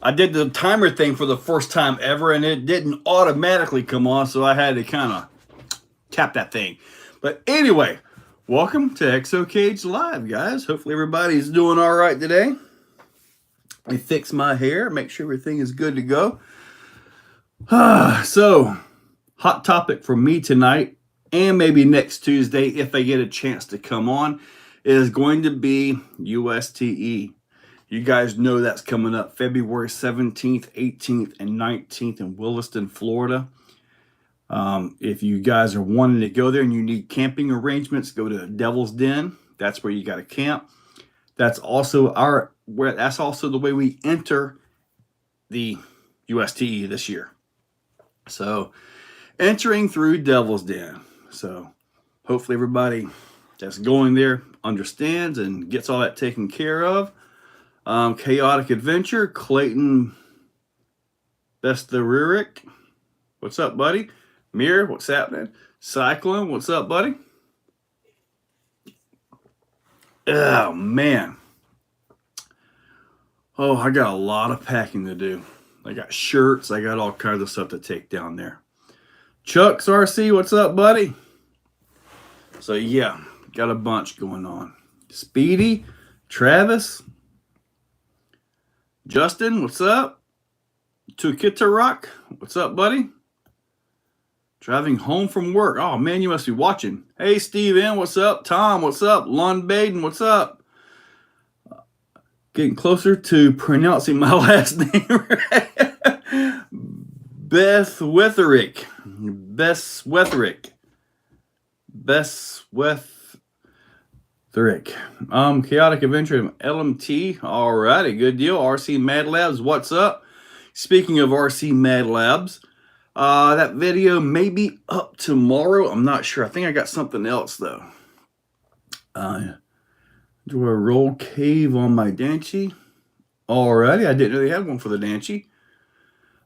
I did the timer thing for the first time ever, and it didn't automatically come on, so I had to kind of tap that thing. But anyway, welcome to Exocaged Live, guys. Hopefully everybody's doing all right today. I fix my hair, make sure everything is good to go. So, hot topic for me tonight, and maybe next Tuesday if I get a chance to come on, is going to be USTE. You guys know that's coming up February 17th, 18th, and 19th in Williston, Florida. If you guys are wanting to go there and you need camping arrangements, go to Devil's Den. That's where you got to camp. That's also the way we enter the USTE this year. So, entering through Devil's Den. So, hopefully everybody that's going there understands and gets all that taken care of. Chaotic Adventure, Clayton Bestaririk. What's up, buddy? Mir, what's happening? Cyclone, what's up, buddy? Oh, man. Oh, I got a lot of packing to do. I got shirts. I got all kinds of stuff to take down there. Chuck's RC, what's up, buddy? So, yeah, got a bunch going on. Speedy, Travis, Justin, what's up? Tukitarock, what's up, buddy? Driving home from work. Oh, man, you must be watching. Hey, Steve N, what's up? Tom, what's up? Lon Baden, what's up? Getting closer to pronouncing my last name right. Beth Wetherick. Chaotic Adventure LMT. Alrighty, good deal. RC Mad Labs, what's up? Speaking of RC Mad Labs, that video may be up tomorrow. I'm not sure. I think I got something else though. Do a roll cave on my Danchi. Alrighty, I didn't know they had one for the Danchi.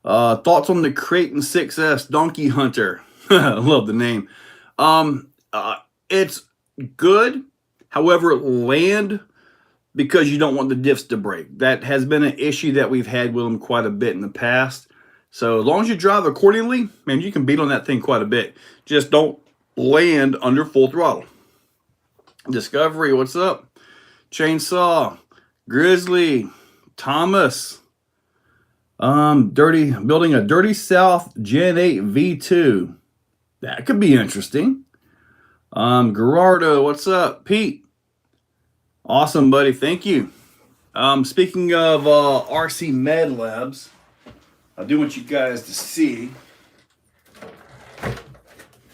Thoughts on the Creighton 6S Donkey Hunter. I love the name. It's good. However, land because you don't want the diffs to break. That has been an issue that we've had with them quite a bit in the past. So as long as you drive accordingly, man, you can beat on that thing quite a bit. Just don't land under full throttle. Discovery, what's up? Chainsaw, Grizzly, Thomas. Building a Dirty South Gen 8 V2. That could be interesting. Gerardo, what's up? Pete. Awesome, buddy. Thank you. Speaking of RC Med Labs, I do want you guys to see.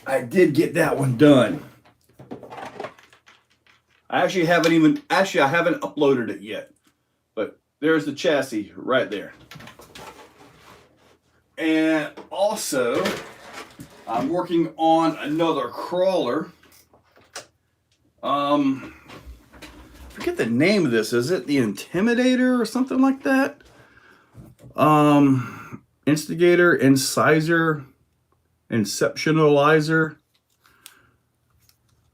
I did get that one done. I haven't uploaded it yet. But there's the chassis right there. And also, I'm working on another crawler. Forget the name of this. Is it the Intimidator or something like that? Instigator, Incisor, Inceptionalizer.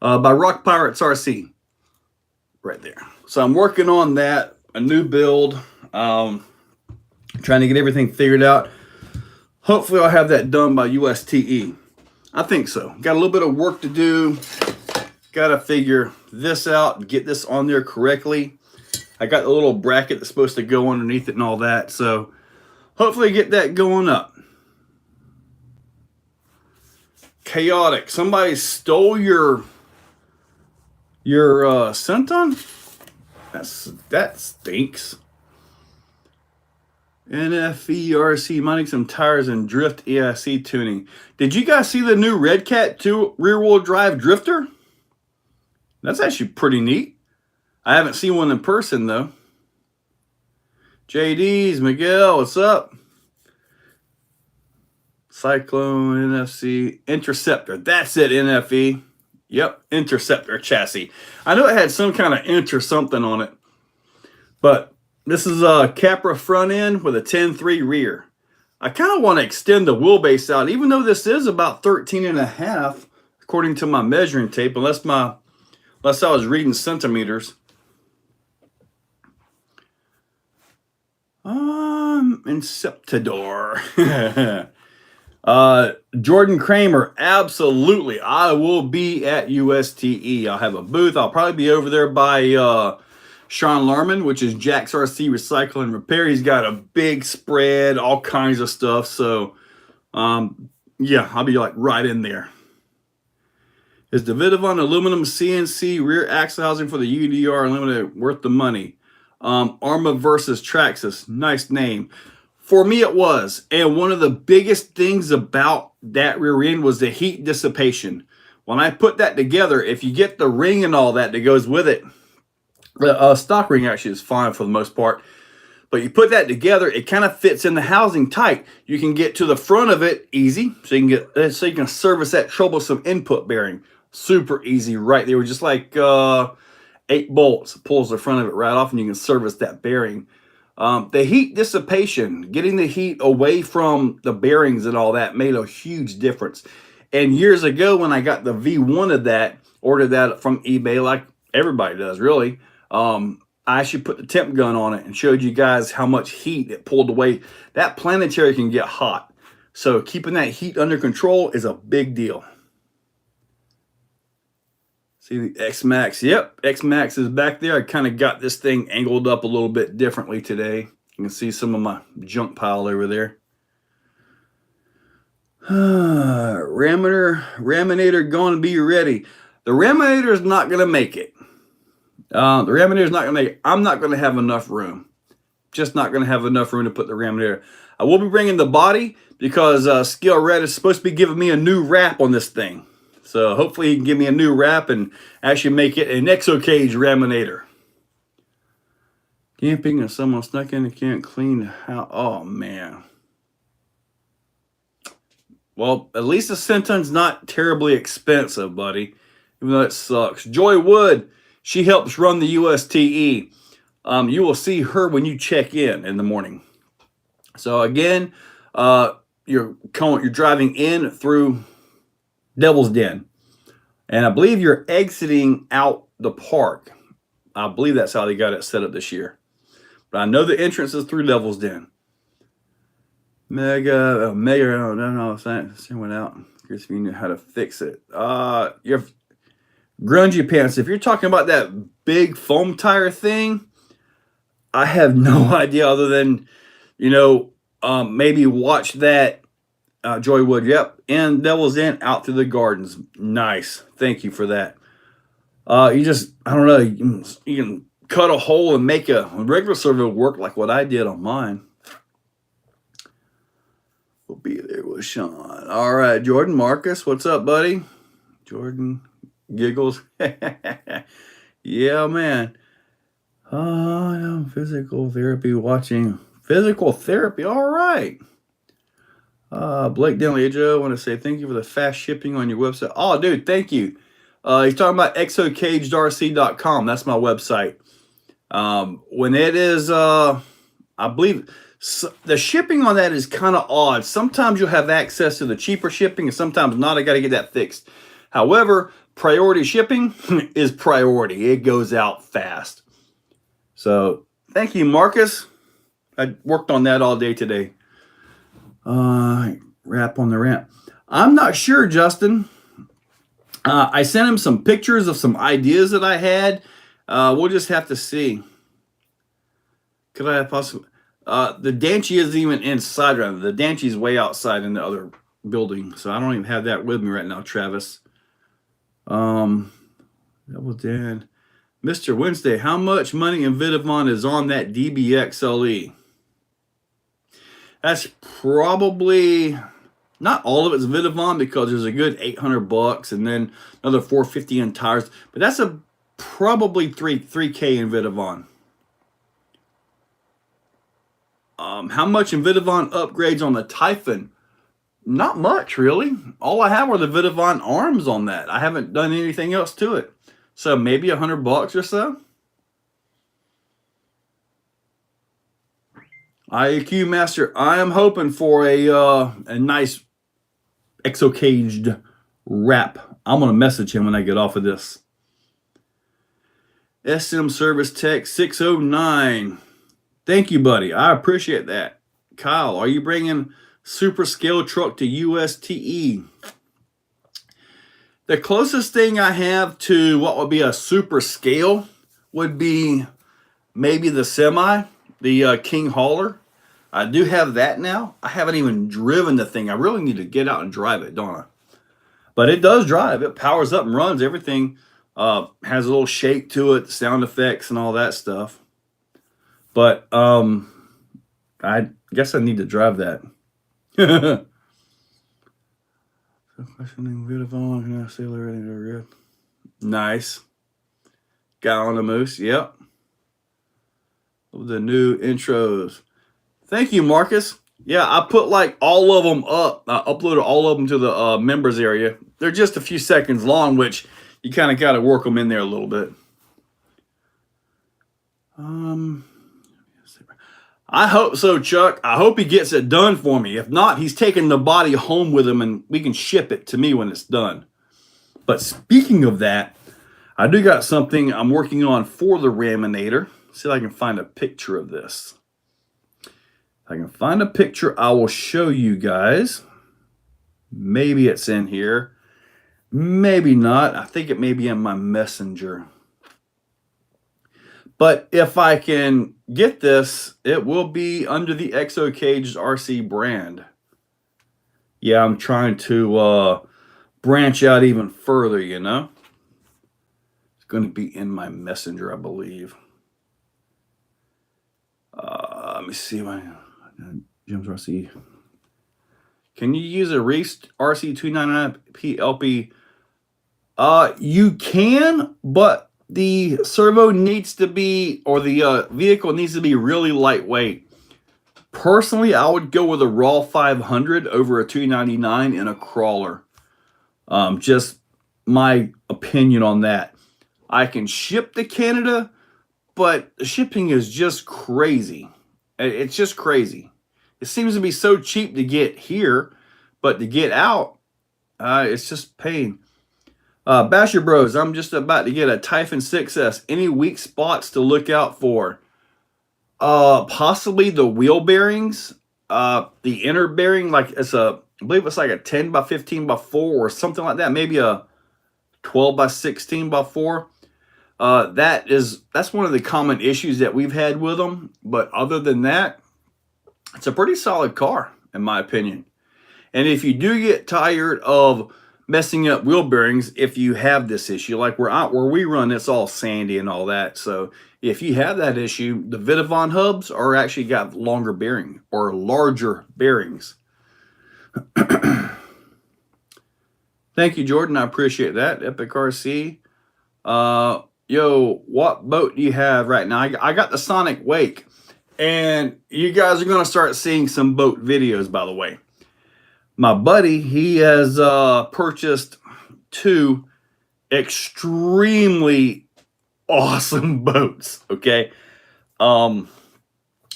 By Rock Pirates RC. Right there. So I'm working on that. A new build. Trying to get everything figured out. Hopefully I'll have that done by USTE. I think so. Got a little bit of work to do. Got to figure this out and get this on there correctly. I got the little bracket that's supposed to go underneath it and all that. So hopefully get that going up. Chaotic. Somebody stole your Senton? That stinks. NFERC mining some tires and drift ESC tuning. Did you guys see the new Red Cat 2 rear-wheel drive drifter? That's actually pretty neat. I haven't seen one in person though. JD's, Miguel, what's up? Cyclone, NFC, Interceptor. That's it, NFE. Yep, Interceptor chassis. I know it had some kind of Inter something on it. But this is a Capra front end with a 10.3 rear. I kind of want to extend the wheelbase out, even though this is about 13.5, according to my measuring tape, unless I was reading centimeters. Inceptador. Jordan Kramer, absolutely. I will be at USTE. I'll have a booth. I'll probably be over there by Sean Lerman, which is Jack's RC Recycle and Repair. He's got a big spread, all kinds of stuff. So, yeah, I'll be like right in there. Is the Vidavon aluminum CNC rear axle housing for the UDR Unlimited worth the money? Arma versus Traxxas, nice name. For me, it was. And one of the biggest things about that rear end was the heat dissipation. When I put that together, if you get the ring and all that goes with it, the stock ring actually is fine for the most part. But you put that together, it kind of fits in the housing tight. You can get to the front of it easy, so you can service that troublesome input bearing. Super easy right there. Just like 8 bolts, pulls the front of it right off, and you can service that bearing. The heat dissipation, getting the heat away from the bearings and all that made a huge difference. And years ago when I got the V1 of that, ordered that from eBay like everybody does really, I actually put the temp gun on it and showed you guys how much heat it pulled away. That planetary can get hot. So keeping that heat under control is a big deal. See the X-Max. Yep, X-Max is back there. I kind of got this thing angled up a little bit differently today. You can see some of my junk pile over there. Raminator going to be ready. The Raminator is not going to make it. The Raminator is not going to make it. I'm not going to have enough room. Just not going to have enough room to put the Raminator. I will be bringing the body because Scale Red is supposed to be giving me a new wrap on this thing. So hopefully he can give me a new wrap and actually make it an Exocaged Raminator. Camping and someone snuck in and can't clean the house. Oh, man. Well, at least the Centon's not terribly expensive, buddy. Even though it sucks. Joy Wood, she helps run the USTE. You will see her when you check in the morning. So again, you're driving in through Devil's Den. And I believe you're exiting out the park. I believe that's how they got it set up this year. But I know the entrance is through Devil's Den. Mega, I don't know. It went out. Curious if you knew how to fix it. Your grungy pants. If you're talking about that big foam tire thing, I have no idea other than, maybe watch that. Joywood, yep, and Devil's Den out through the gardens. Nice, thank you for that. I don't know, you can cut a hole and make a regular servo work like what I did on mine. We'll be there with Sean. All right, Jordan Marcus, what's up, buddy? Jordan giggles. Yeah, man. Physical therapy, watching physical therapy. All right. Blake Denley, Joe, I want to say thank you for the fast shipping on your website. Oh, dude, thank you. He's talking about exocagedrc.com. That's my website. When it is, I believe the shipping on that is kind of odd. Sometimes you'll have access to the cheaper shipping and sometimes not. I got to get that fixed. However, priority shipping is priority. It goes out fast. So thank you, Marcus. I worked on that all day today. Wrap on the ramp. I'm not sure, Justin. I sent him some pictures of some ideas that I had. We'll just have to see. Could I possibly? The Danchi isn't even inside right now. The Danchi's way outside in the other building, so I don't even have that with me right now, Travis. Double Dan. Mr. Wednesday, how much money in Vidavon is on that DBXLE? That's probably not all of it's Vidavon because there's a good $800 and then another $450 in tires. But that's probably $3K in Vidavon. How much in Vidavon upgrades on the Typhon? Not much, really. All I have are the Vidavon arms on that. I haven't done anything else to it. So maybe $100 or so. IAQ Master, I am hoping for a nice Exocaged wrap. I'm going to message him when I get off of this. SM Service Tech 609. Thank you, buddy. I appreciate that. Kyle, are you bringing super scale truck to USTE? The closest thing I have to what would be a super scale would be maybe the semi, the King Hauler. I do have that now. I haven't even driven the thing. I really need to get out and drive it, don't I? But it does drive. It powers up and runs. Everything has a little shake to it, sound effects and all that stuff. But I guess I need to drive that. Nice. Guy on the moose. Yep. The new intros. Thank you, Marcus. Yeah, I put like all of them up. I uploaded all of them to the members area. They're just a few seconds long, which you kind of got to work them in there a little bit. I hope so, Chuck. I hope he gets it done for me. If not, he's taking the body home with him and we can ship it to me when it's done. But speaking of that, I do got something I'm working on for the Raminator. See if I can find a picture of this. If I can find a picture, I will show you guys. Maybe it's in here. Maybe not. I think it may be in my messenger. But if I can get this, it will be under the Exocaged RC brand. Yeah, I'm trying to branch out even further, you know. It's going to be in my messenger, I believe. Let me see. Jim's RC. Can you use a Reese RC 299P LP? You can, but the servo needs to be, or the vehicle needs to be really lightweight. Personally, I would go with a Raw 500 over a 299 in a crawler. Just my opinion on that. I can ship to Canada, but the shipping is just crazy. It's just crazy. It seems to be so cheap to get here, but to get out, it's just pain. Basher Bros, I'm just about to get a Typhon 6S. Any weak spots to look out for? Possibly the wheel bearings. The inner bearing, like I believe it's like a 10 by 15 by 4 or something like that. Maybe a 12 by 16 by 4. That's one of the common issues that we've had with them. But other than that, it's a pretty solid car, in my opinion. And if you do get tired of messing up wheel bearings, if you have this issue, like where we run, it's all sandy and all that. So if you have that issue, the Vitivon hubs are actually got longer bearing or larger bearings. Thank you, Jordan. I appreciate that. Epic RC. Yo, what boat do you have right now? I got the Sonic Wake. And you guys are going to start seeing some boat videos, by the way. My buddy, he has purchased 2 extremely awesome boats, okay?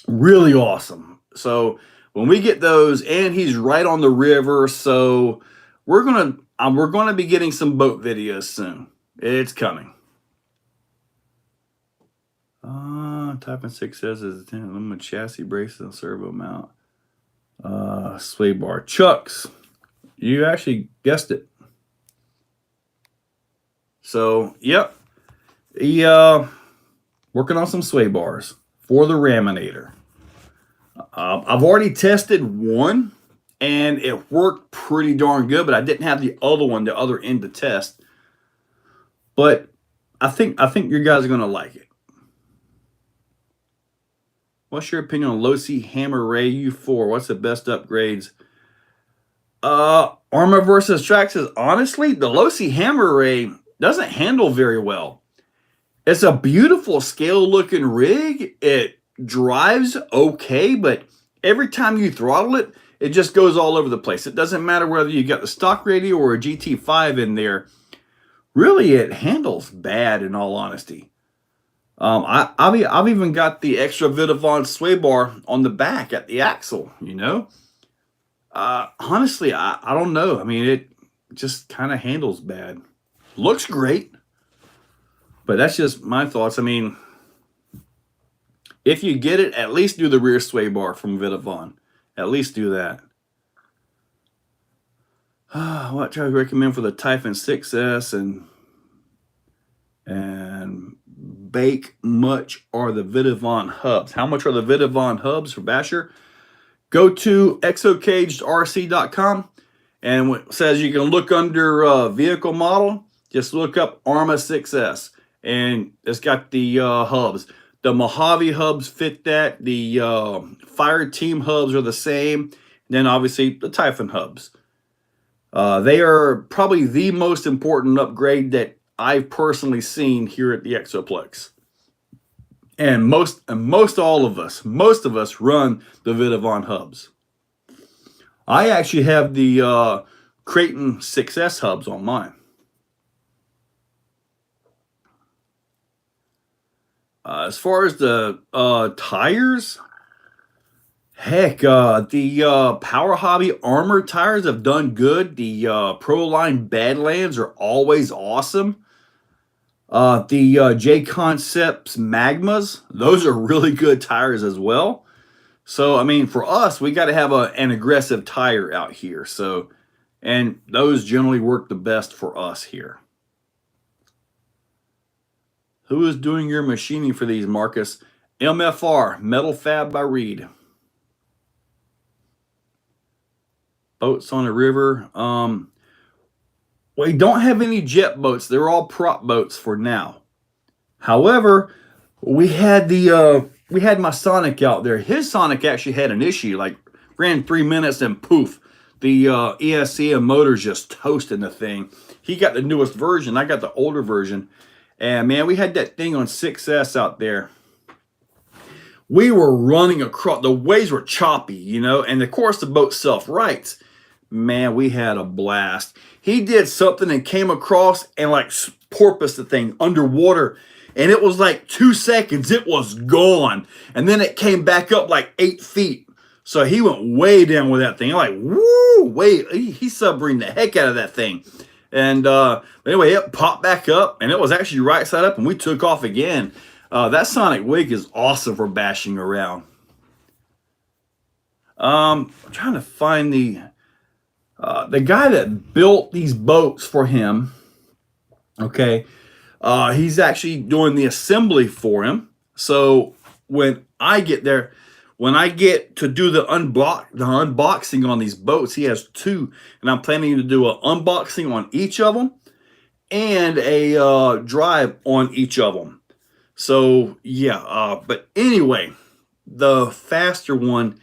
Really awesome. So when we get those, and he's right on the river, so we're gonna be getting some boat videos soon. It's coming. Typhon 6 says it's a aluminum chassis, braces, and servo mount. Sway bar. Chucks, you actually guessed it. So, yep. He working on some sway bars for the Raminator. I've already tested one, and it worked pretty darn good, but I didn't have the other one, the other end to test. But I think you guys are gonna like it. What's your opinion on low-C Hammer Ray U4? What's the best upgrades? Armor versus Traxxas. Honestly, the low-C Hammer Ray doesn't handle very well. It's a beautiful scale-looking rig. It drives okay, but every time you throttle it, it just goes all over the place. It doesn't matter whether you got the stock radio or a GT5 in there. Really, it handles bad, in all honesty. I've even got the extra Vitivon sway bar on the back at the axle, you know. Honestly, I don't know. I mean, it just kind of handles bad. Looks great, but that's just my thoughts. I mean, if you get it, at least do the rear sway bar from Vitivon. At least do that. What I recommend for the Typhon 6S and bake much are the Vidavon hubs. How much are the Vidavon hubs for Basher? Go to exocagedrc.com, and it says you can look under vehicle model. Just look up Arma 6S, and it's got the hubs. The Mojave hubs fit that. The Fire Team hubs are the same. Then obviously the Typhon hubs. They are probably the most important upgrade that I've personally seen here at the Exoplex. And most of us run the Vidavon hubs. I actually have the Creighton 6S hubs on mine. As far as the tires, heck, the Power Hobby Armor tires have done good. The Proline Badlands are always awesome. The J Concepts Magmas, those are really good tires as well. So, I mean, for us, we got to have an aggressive tire out here. So, and those generally work the best for us here. Who is doing your machining for these, Marcus? MFR, Metal Fab by Reed. Boats on the river. We don't have any jet boats. They're all prop boats for now. However, we had my Sonic out there. His Sonic actually had an issue. Like, ran 3 minutes and poof, the EST and motors just toasted the thing. He got the newest version. I got the older version. And man, we had that thing on 6S out there. We were running across. The waves were choppy, you know, and of course the boat self-rights. Man, we had a blast. He did something and came across and like porpoised the thing underwater. And it was like 2 seconds. It was gone. And then it came back up like 8 feet. So he went way down with that thing. I'm like, woo, wait. He submarined the heck out of that thing. And anyway, it popped back up. And it was actually right side up. And we took off again. That Sonic wig is awesome for bashing around. I'm trying to find the guy that built these boats for him. Okay. He's actually doing the assembly for him. So when I get there, when I get to do the unboxing on these boats, he has 2. And I'm planning to do an unboxing on each of them and a drive on each of them. So, yeah. But anyway, the faster one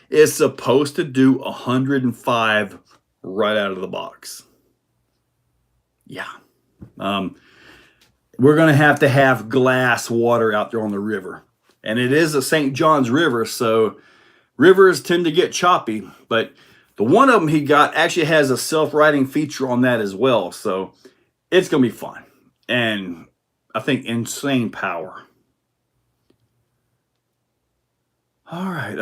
is supposed to do 105 right out of the box. Yeah. We're going to have glass water out there on the river. And it is a St. John's River, so rivers tend to get choppy. But the one of them he got actually has a self-righting feature on that as well. So it's going to be fun. And I think insane power. All right.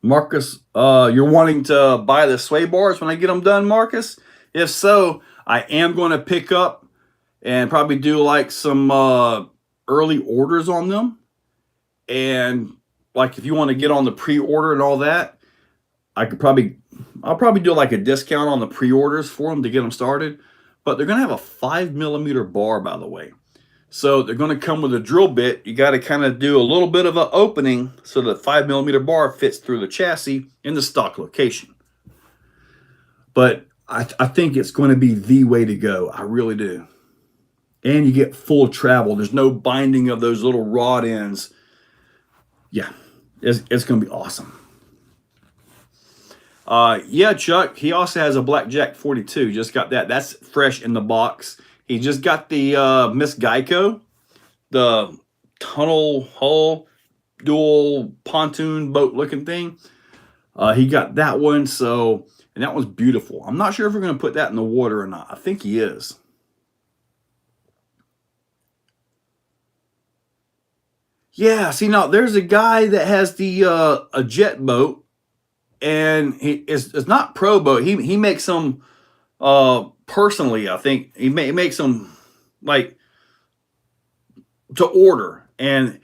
Marcus, you're wanting to buy the sway bars when I get them done, Marcus? If so, I am going to pick up and probably do like some early orders on them. And like if you want to get on the pre-order and all that, I'll probably do like a discount on the pre-orders for them to get them started. But they're going to have a 5mm bar, by the way. So they're going to come with a drill bit. You got to kind of do a little bit of an opening so the 5mm bar fits through the chassis in the stock location. But I think it's going to be the way to go. I really do. And you get full travel. There's no binding of those little rod ends. Yeah, it's going to be awesome. Yeah, Chuck, he also has a Blackjack 42. Just got that. That's fresh in the box. He just got the Miss Geico, the tunnel hull, dual pontoon boat looking thing. He got that one, so, and that was beautiful. I'm not sure if we're going to put that in the water or not. I think he is. Yeah, see now there's a guy that has the a jet boat, and it's not pro boat. He makes some personally. I think he makes them like to order, and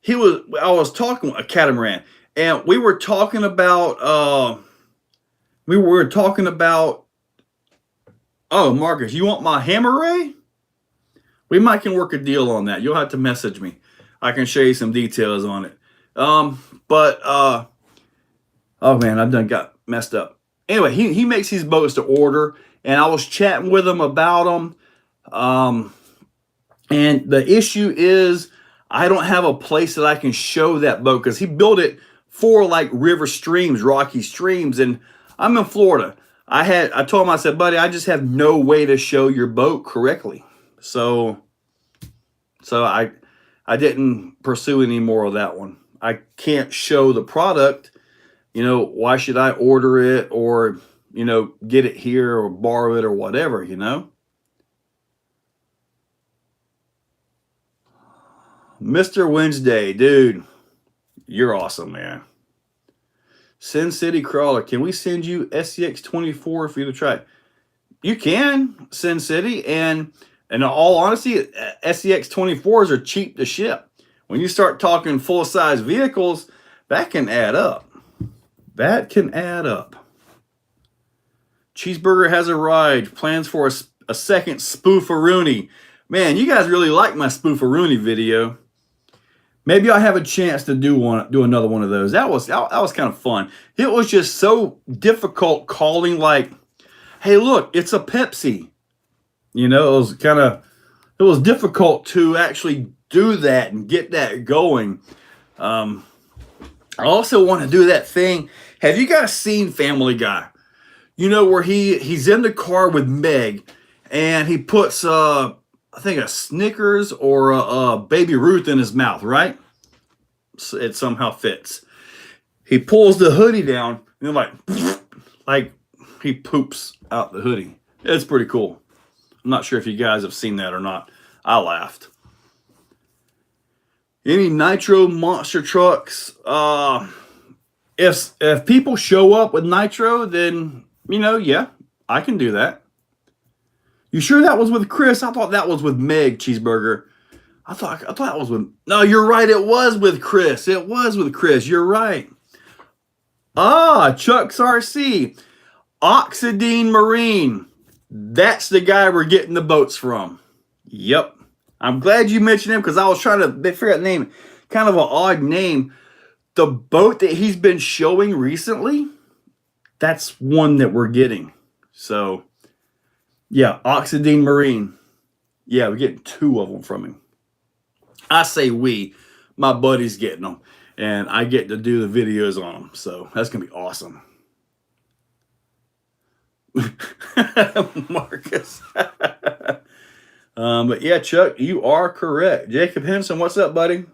I was talking a catamaran, and we were talking about oh, Marcus, you want my hammer ray? We might can work a deal on that. You'll have to message me. I can show you some details on it. But oh man, I've done got messed up. Anyway, he makes these boats to order, and I was chatting with him about them. And the issue is I don't have a place that I can show that boat, because he built it for like river streams, rocky streams, and I'm in Florida. I told him, I said, buddy, I just have no way to show your boat correctly. So I didn't pursue any more of that one. I can't show the product. You know, why should I order it, or, you know, get it here or borrow it or whatever, you know? Mr. Wednesday, dude, you're awesome, man. Sin City Crawler, can we send you SCX24 for you to try? You can, Sin City, and in all honesty, SCX24s are cheap to ship. When you start talking full-size vehicles, that can add up. That can add up. Cheeseburger has arrived. Plans for a second spoofaroonie. Man, you guys really like my spoofaroonie video. Maybe I'll have a chance to do another one of those. That was kind of fun. It was just so difficult calling, like, hey, look, it's a Pepsi. You know, it was difficult to actually do that and get that going. I also want to do that thing. Have you guys seen Family Guy? You know, where he's in the car with Meg, and he puts I think a Snickers or a Baby Ruth in his mouth, right? So it somehow fits. He pulls the hoodie down, and like he poops out the hoodie. It's pretty cool. I'm not sure if you guys have seen that or not. I laughed. Any nitro monster trucks? If people show up with nitro, then, you know, yeah, I can do that. You sure that was with Chris? I thought that was with Meg, Cheeseburger. I thought that was with... No, you're right. It was with Chris. It was with Chris. You're right. Ah, Chuck's RC. Oxidine Marine. That's the guy we're getting the boats from. Yep. I'm glad you mentioned him, because I was trying to figure out the name. Kind of an odd name. The boat that he's been showing recently, that's one that we're getting. So, yeah, Oxidine Marine. Yeah, we're getting 2 of them from him. I say we. My buddy's getting them. And I get to do the videos on them. So, that's going to be awesome. Marcus. But yeah, Chuck, you are correct. Jacob Henson, what's up, buddy?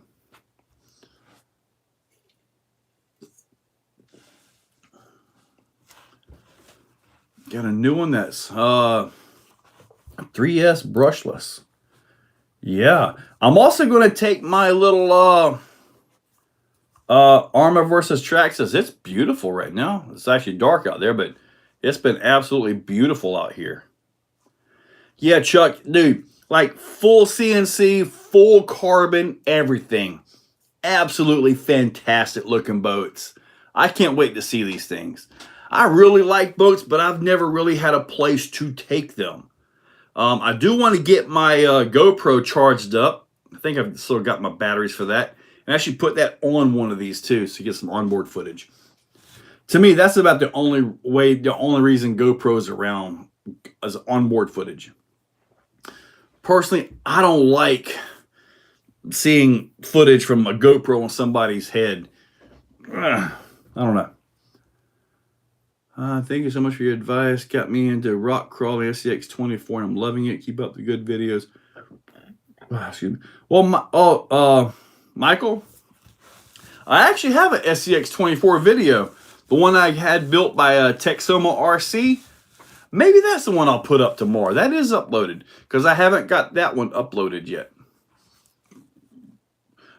Got a new one that's 3S brushless. Yeah. I'm also going to take my little Arma versus Traxxas. It's beautiful right now. It's actually dark out there, but it's been absolutely beautiful out here. Yeah, Chuck, dude, like full CNC, full carbon, everything. Absolutely fantastic looking boats. I can't wait to see these things. I really like boats, but I've never really had a place to take them. I do want to get my GoPro charged up. I think I've still got my batteries for that. And actually put that on one of these too, so you get some onboard footage. To me, that's about the only reason GoPro's around as onboard footage. Personally, I don't like seeing footage from a GoPro on somebody's head. I don't know. Thank you so much for your advice. Got me into rock crawling SCX24, and I'm loving it. Keep up the good videos. Excuse me. Well, Michael, I actually have an SCX24 video. The one I had built by Texoma RC. Maybe that's the one I'll put up tomorrow. That is uploaded, because I haven't got that one uploaded yet.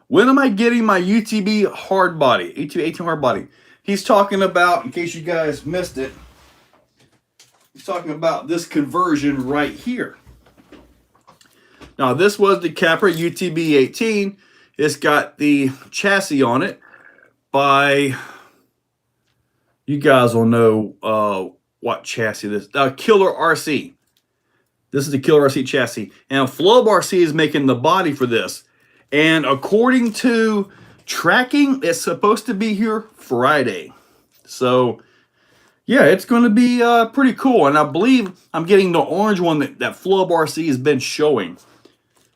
When am I getting my UTB hard body? UTB 18 hard body. He's talking about, in case you guys missed it, he's talking about this conversion right here. Now, this was the Capra UTB-18. It's got the chassis on it by, you guys will know what chassis this is. Killer RC. This is the Killer RC chassis. And Flob RC is making the body for this. And according to tracking, it's supposed to be here Friday. So, yeah, it's going to be pretty cool. And I believe I'm getting the orange one that Flob RC has been showing.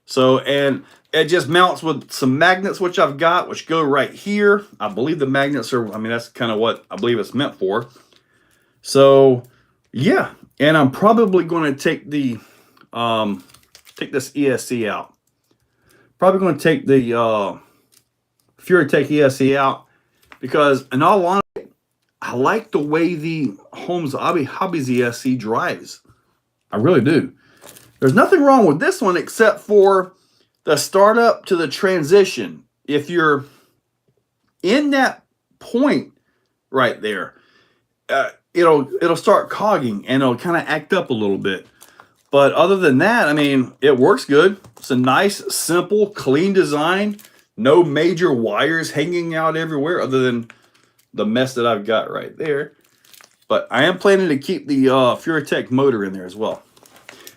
So, and it just mounts with some magnets, which I've got, which go right here. I believe the magnets are, I mean, that's kind of what I believe it's meant for. So, yeah. And I'm probably going to take the, take this ESC out. Probably going to take the FuriTech ESC out because, in all honesty, I like the way the Holmes Hobbies ESC drives. I really do. There's nothing wrong with this one except for the startup to the transition. If you're in that point right there, it'll start cogging and it'll kind of act up a little bit. But other than that, I mean, it works good. It's a nice, simple, clean design. No major wires hanging out everywhere other than the mess that I've got right there. But I am planning to keep the FuriTech motor in there as well.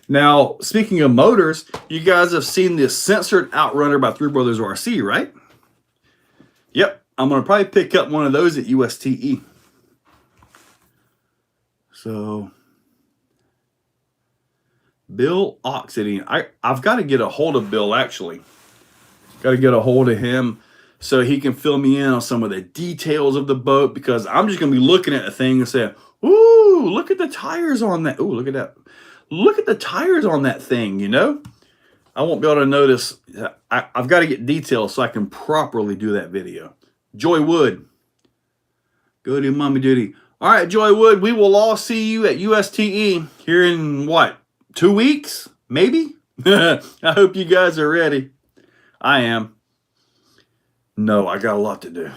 Now, speaking of motors, you guys have seen this censored Outrunner by Three Brothers RC, right? Yep, I'm going to probably pick up one of those at USTE. So, Bill Oxidine. I've got to get a hold of Bill, actually. Got to get a hold of him so he can fill me in on some of the details of the boat, because I'm just going to be looking at the thing and saying, ooh, look at the tires on that. Ooh, look at that. Look at the tires on that thing, you know? I won't be able to notice. I've got to get details so I can properly do that video. Joy Wood. Go to mommy duty. All right, Joy Wood, we will all see you at USTE here in, what, 2 weeks? Maybe? I hope you guys are ready. I am. No, I got a lot to do.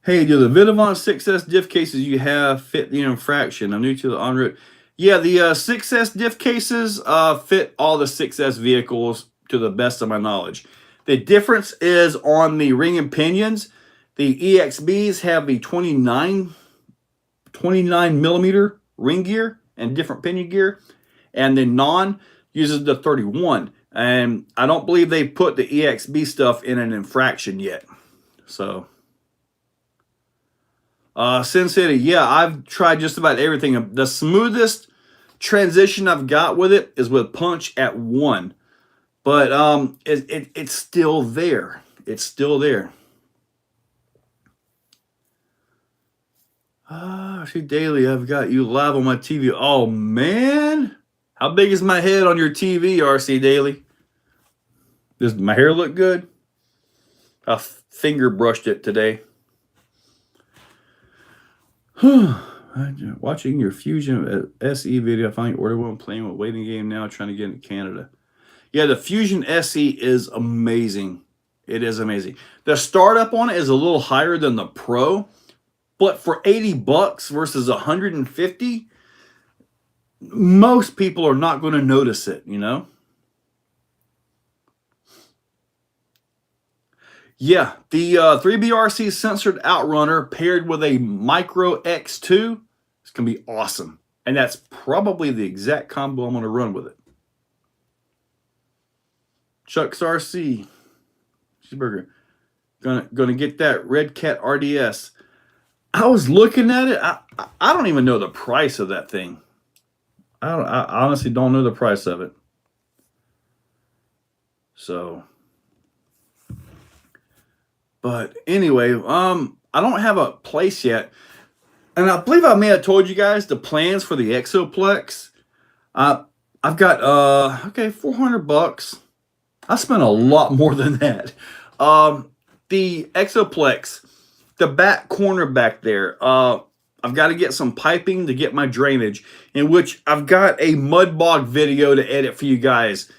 Hey, do the Vidavon 6S diff cases you have fit the infraction? I'm new to the en route. Yeah, the 6S diff cases fit all the 6S vehicles to the best of my knowledge. The difference is on the ring and pinions. The EXBs have the 29 millimeter ring gear and different pinion gear, and the non uses the 31. And I don't believe they put the EXB stuff in an infraction yet. So, Sin City, yeah, I've tried just about everything. The smoothest transition I've got with it is with punch at 1. But it's still there. It's still there. See, Daily, I've got you live on my TV. Oh, man. How big is my head on your TV, RC Daily? Does my hair look good? I finger brushed it today. Watching your Fusion SE video, I finally ordered one, playing with waiting game now, trying to get into Canada. Yeah, the Fusion SE is amazing. It is amazing. The startup on it is a little higher than the Pro, but for $80 versus $150, most people are not going to notice it, you know? Yeah, the 3BRC censored Outrunner paired with a Micro X2 is going to be awesome. And that's probably the exact combo I'm going to run with it. Chuck's RC. Cheeseburger. Gonna get that Red Cat RDS. I was looking at it. I don't even know the price of that thing. I honestly don't know the price of it. So... But anyway, I don't have a place yet. And I believe I may have told you guys the plans for the Exoplex. I've got, okay, $400. I spent a lot more than that. The Exoplex, the back corner back there, I've got to get some piping to get my drainage, in which I've got a mud bog video to edit for you guys.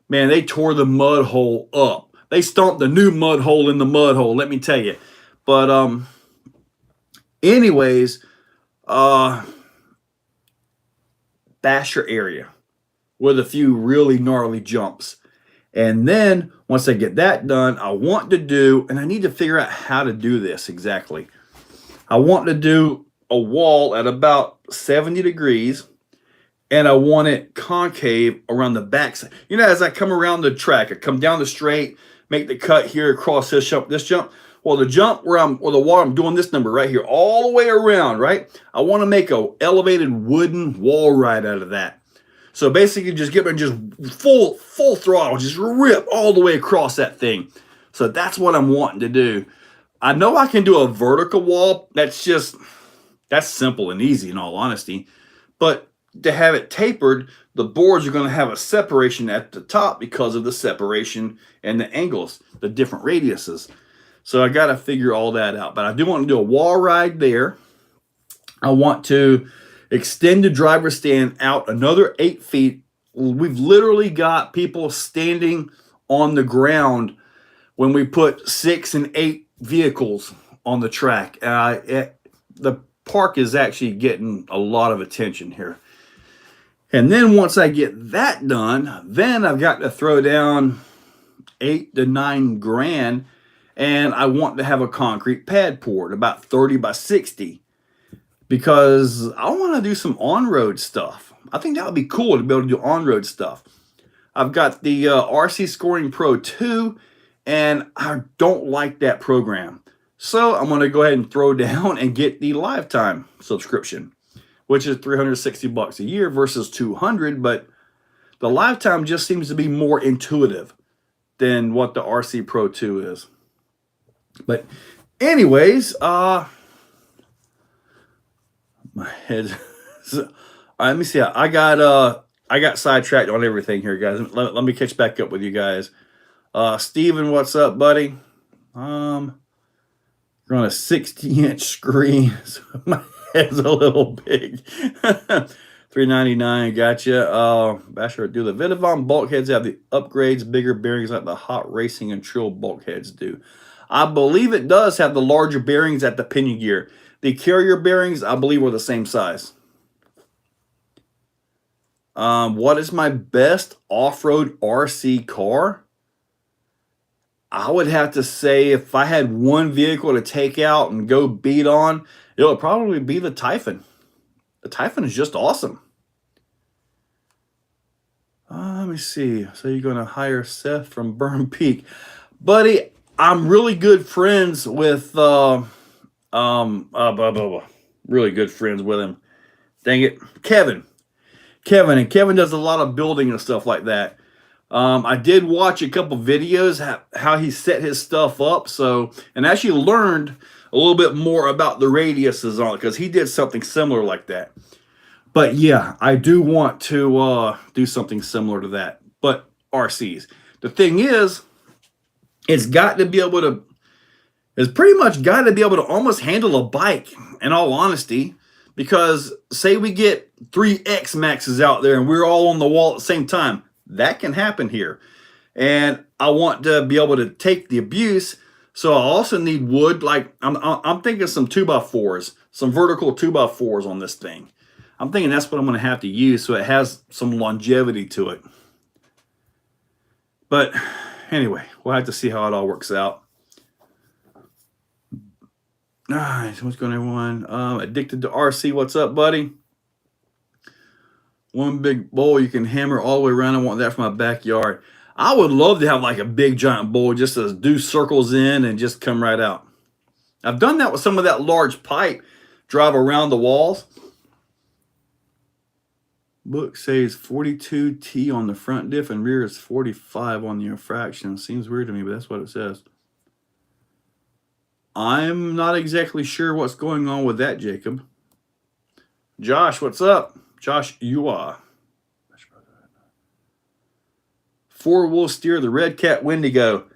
Man, they tore the mud hole up. They stomped a new mud hole in the mud hole, let me tell you. But anyways, Basher area. with a few really gnarly jumps. And then once I get that done, I want to do, and I need to figure out how to do this exactly. I want to do a wall at about 70 degrees, and I want it concave around the backside. You know, as I come around the track, I come down the straight, make the cut here across this jump, this jump. Well, the jump where the wall, I'm doing this number right here, all the way around, right? I want to make a elevated wooden wall ride out of that. So basically just get just full throttle, just rip all the way across that thing. So that's what I'm wanting to do. I know I can do a vertical wall. That's simple and easy in all honesty. But to have it tapered, the boards are going to have a separation at the top because of the separation and the angles, the different radiuses. So I got to figure all that out. But I do want to do a wall ride there. I want to extend the driver's stand out another 8 feet. We've literally got people standing on the ground when we put 6 and 8 vehicles on the track. The park is actually getting a lot of attention here. And then once I get that done, then I've got to throw down $8 to $9 grand, and I want to have a concrete pad poured about 30 by 60 because I want to do some on-road stuff. I think that would be cool to be able to do on-road stuff. I've got the RC Scoring Pro 2, and I don't like that program. So I'm going to go ahead and throw down and get the lifetime subscription, which is $360 a year versus $200, but the lifetime just seems to be more intuitive than what the RC Pro 2 is. But anyways, my head. All right, let me see. I got sidetracked on everything here, guys. Let me catch back up with you guys. Steven, what's up, buddy? You're on a 60-inch screen, so my head's a little big. $3.99, gotcha. Basher, do the Vidavon bulkheads have the upgrades, bigger bearings like the hot racing and trill bulkheads do? I believe it does have the larger bearings at the pinion gear. The carrier bearings, I believe, are the same size. What is my best off-road RC car? I would have to say if I had one vehicle to take out and go beat on, it would probably be the Typhon. The Typhon is just awesome. Let me see. So you're going to hire Seth from Burn Peak. Buddy, I'm really good friends with, really good friends with him. Dang it. Kevin. And Kevin does a lot of building and stuff like that. I did watch a couple videos how he set his stuff up, and actually learned a little bit more about the radiuses on it because he did something similar like that. But yeah, I do want to do something similar to that. But RCs. The thing is, it's pretty much got to be able to almost handle a bike, in all honesty. Because say we get 3 X Maxes out there and we're all on the wall at the same time. That can happen here. And I want to be able to take the abuse. So I also need wood. Like I'm thinking some 2x4s, some vertical 2x4s on this thing. I'm thinking that's what I'm going to have to use so it has some longevity to it. But anyway, we'll have to see how it all works out. All right, so what's going on, everyone? Addicted to RC, what's up, buddy? One big bowl you can hammer all the way around. I want that for my backyard. I would love to have like a big giant bowl just to do circles in and just come right out. I've done that with some of that large pipe, drive around the walls. Book says 42T on the front diff and rear is 45 on the infraction. Seems weird to me, but that's what it says. I'm not exactly sure what's going on with that, Jacob. Josh, what's up? Josh, you are. 4-wheel steer, the Red Cat Wendigo.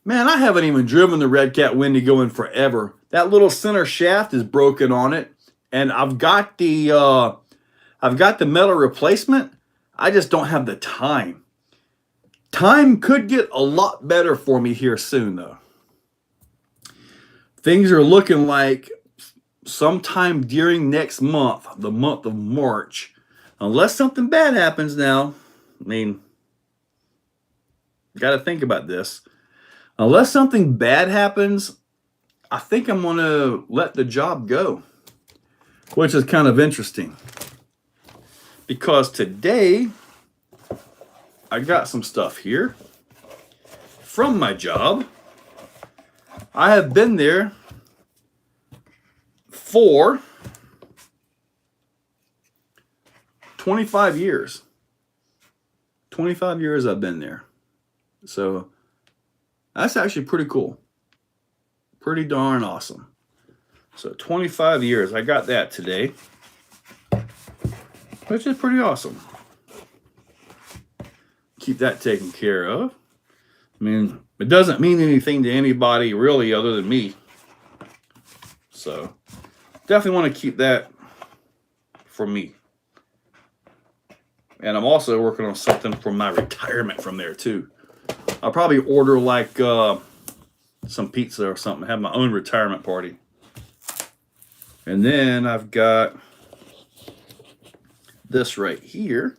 Man, I haven't even driven the Red Cat Wendigo in forever. That little center shaft is broken on it, and I've got the metal replacement. I just don't have the time. Time could get a lot better for me here soon, though. Things are looking like sometime during next month, the month of March, unless something bad happens now, I mean, got to think about this. Unless something bad happens, I think I'm going to let the job go, which is kind of interesting. Because today, I got some stuff here from my job. I have been there for 25 years. 25 years I've been there. So that's actually pretty cool. Pretty darn awesome. So 25 years. I got that today, which is pretty awesome. Keep that taken care of. I mean, it doesn't mean anything to anybody really other than me. So definitely want to keep that for me. And I'm also working on something for my retirement from there too. I'll probably order like some pizza or something, have my own retirement party. And then I've got this right here.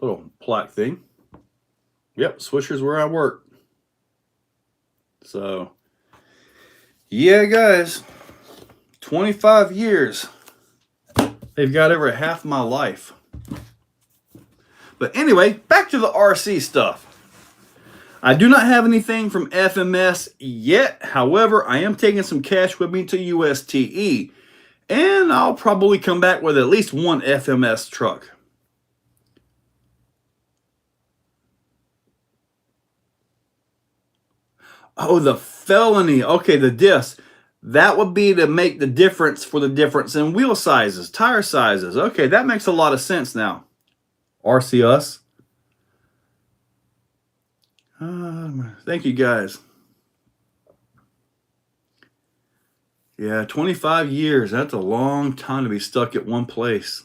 Little plaque thing. Yep, Swisher's where I work. So, yeah, guys. 25 years. They've got over half my life. But anyway, back to the RC stuff. I do not have anything from FMS yet. However, I am taking some cash with me to USTE. And I'll probably come back with at least one FMS truck. Oh, the felony. Okay, the disc. That would be to make the difference for the difference in wheel sizes, tire sizes. Okay, that makes a lot of sense now. RC us. Thank you, guys. Yeah, 25 years. That's a long time to be stuck at one place.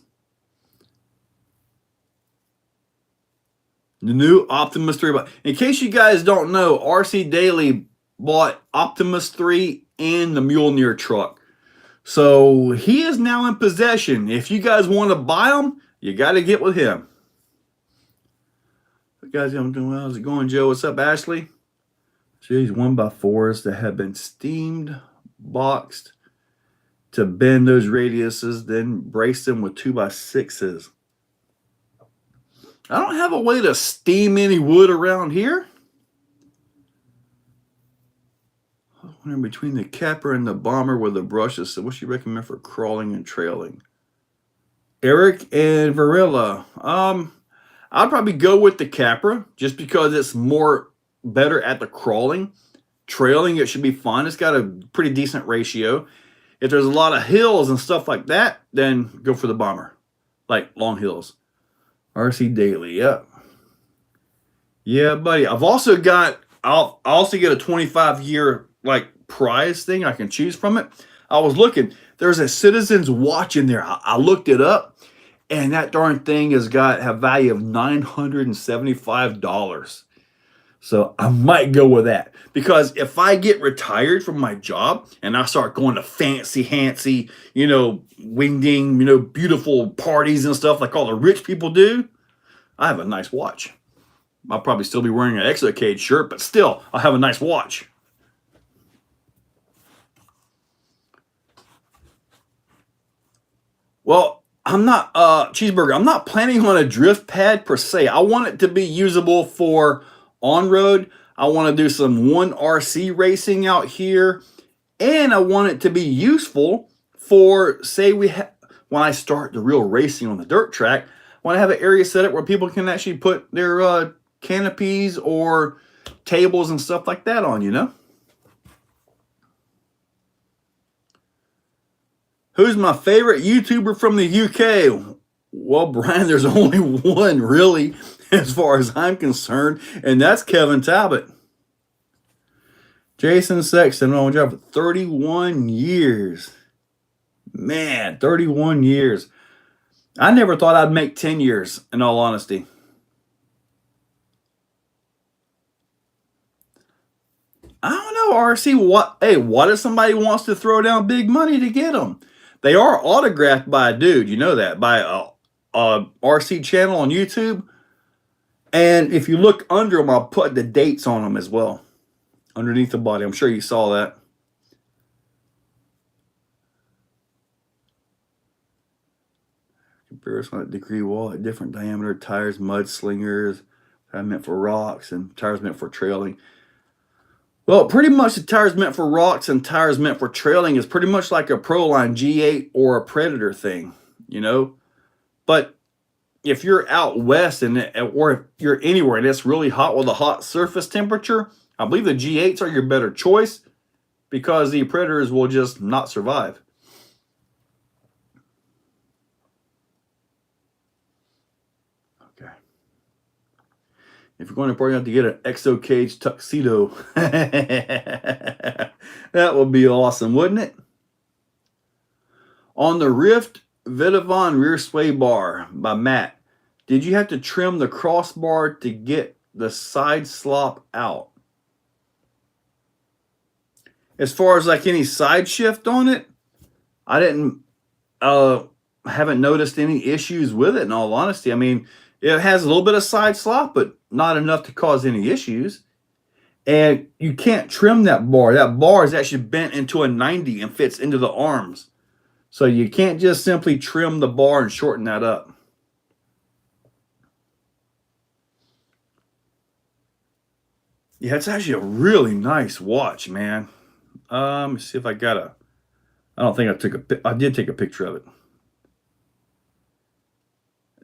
The new Optimus 3. In case you guys don't know, RC Daily bought Optimus 3 and the Mjolnir truck. So he is now in possession. If you guys want to buy them, you got to get with him. Guys, I'm doing well. How's it going, Joe? What's up, Ashley? So these 1x4s that have been steamed, boxed to bend those radiuses, then brace them with 2x6s. I don't have a way to steam any wood around here. I was wondering between the capper and the bomber with the brushes. So what do you recommend for crawling and trailing? Eric and Varela. I'd probably go with the Capra just because it's better at the crawling. Trailing, it should be fun. It's got a pretty decent ratio. If there's a lot of hills and stuff like that, then go for the Bomber. Like long hills. RC Daily, yep. Yeah, buddy. I'll also get a 25-year like prize thing I can choose from it. I was looking. There's a Citizens Watch in there. I looked it up. And that darn thing has got a value of $975. So I might go with that. Because if I get retired from my job and I start going to fancy, wingding, beautiful parties and stuff like all the rich people do, I have a nice watch. I'll probably still be wearing an Exocaged shirt, but still, I'll have a nice watch. Well, I'm not, Cheeseburger, I'm not planning on a drift pad per se. I want it to be usable for on-road. I want to do some 1RC racing out here. And I want it to be useful for, say, when I start the real racing on the dirt track, I want to have an area set up where people can actually put their canopies or tables and stuff like that on, Who's my favorite YouTuber from the UK? Well, Brian, there's only one, really, as far as I'm concerned, and that's Kevin Talbot. Jason Sexton, on job for 31 years. Man, 31 years. I never thought I'd make 10 years, in all honesty. I don't know, RC. What if somebody wants to throw down big money to get them? They are autographed by a dude, you know that, by RC channel on YouTube. And if you look under them, I'll put the dates on them as well. Underneath the body. I'm sure you saw that. Comparison on a degree wall at different diameter. Tires, mud slingers. Tires meant for rocks and tires meant for trailing. Well, pretty much the tires meant for rocks and tires meant for trailing is pretty much like a Proline G8 or a Predator thing, you know. But if you're out west or if you're anywhere and it's really hot with a hot surface temperature, I believe the G8s are your better choice because the Predators will just not survive. Okay. If you're going to party, you have to get an Exocaged tuxedo. That would be awesome, wouldn't it? On the Rift Vidavon rear sway bar by Matt, did you have to trim the crossbar to get the side slop out? As far as like any side shift on it, I haven't noticed any issues with it, in all honesty. I mean, it has a little bit of side slop, but not enough to cause any issues. And you can't trim that bar. That bar is actually bent into a 90 and fits into the arms. So you can't just simply trim the bar and shorten that up. Yeah, it's actually a really nice watch, man. Let me see if I got a... I don't think I did take a picture of it.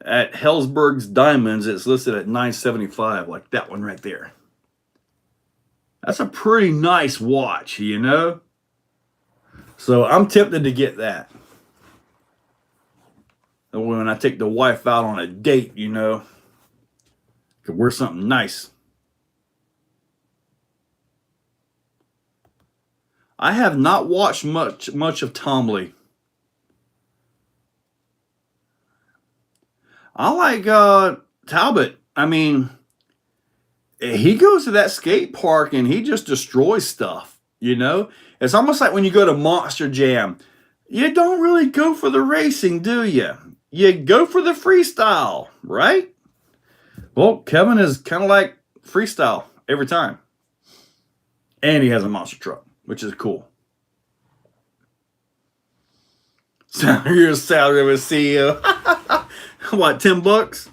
At Hellsberg's Diamonds, it's listed at $975, like that one right there. That's a pretty nice watch, you know? So I'm tempted to get that. When I take the wife out on a date, you know, could wear something nice. I have not watched much of Tom Lee. I like Talbot. I mean, he goes to that skate park and he just destroys stuff, you know? It's almost like when you go to Monster Jam. You don't really go for the racing, do you? You go for the freestyle, right? Well, Kevin is kind of like freestyle every time. And he has a monster truck, which is cool. So your salary of a CEO. What, $10?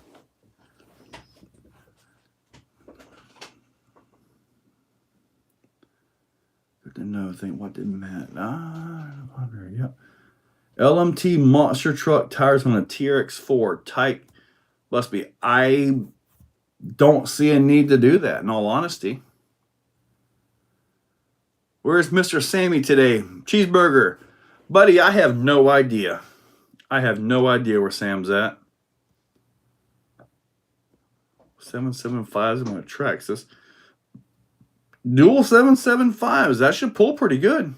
Good to know. Think what did Matt? Yep. LMT monster truck tires on a TRX4 tight. Must be. I don't see a need to do that, in all honesty. Where's Mr. Sammy today? Cheeseburger. Buddy, I have no idea. I have no idea where Sam's at. 775s. I'm going to track this. Dual 775s. That should pull pretty good.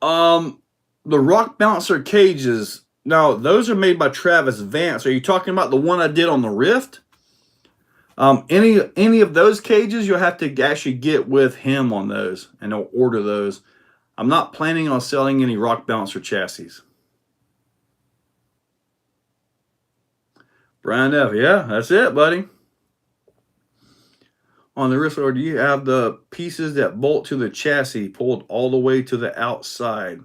The Rock Bouncer cages. Now, those are made by Travis Vance. Are you talking about the one I did on the Rift? Any of those cages, you'll have to actually get with him on those, and he'll order those. I'm not planning on selling any Rock Bouncer chassis. Brian F. Yeah, that's it, buddy. On the wrist, or do you have the pieces that bolt to the chassis pulled all the way to the outside?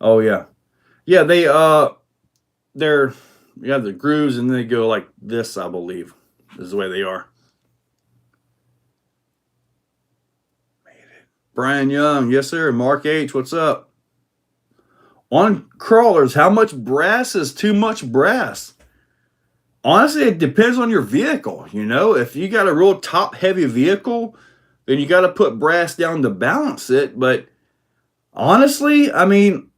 Oh yeah, yeah. They're you have the grooves and they go like this. I believe is the way they are. Made it. Brian Young, yes sir. Mark H, what's up? On crawlers, how much brass is too much brass? Honestly, it depends on your vehicle. You know, if you got a real top-heavy vehicle, then you got to put brass down to balance it. But honestly, I mean,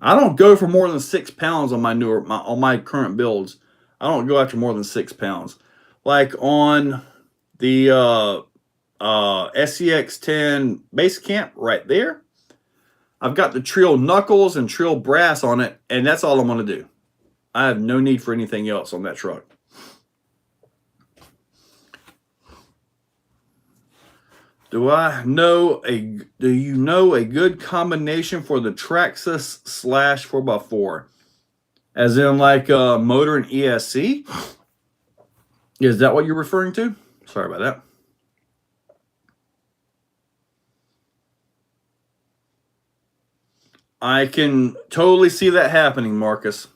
I don't go for more than 6 pounds on my current builds. I don't go after more than 6 pounds. Like on the SCX10 base camp right there, I've got the Trill knuckles and Trill brass on it, and that's all I'm going to do. I have no need for anything else on that truck. Do you know a good combination for the Traxxas / 4x4? As in like motor and ESC? Is that what you're referring to? Sorry about that. I can totally see that happening, Marcus.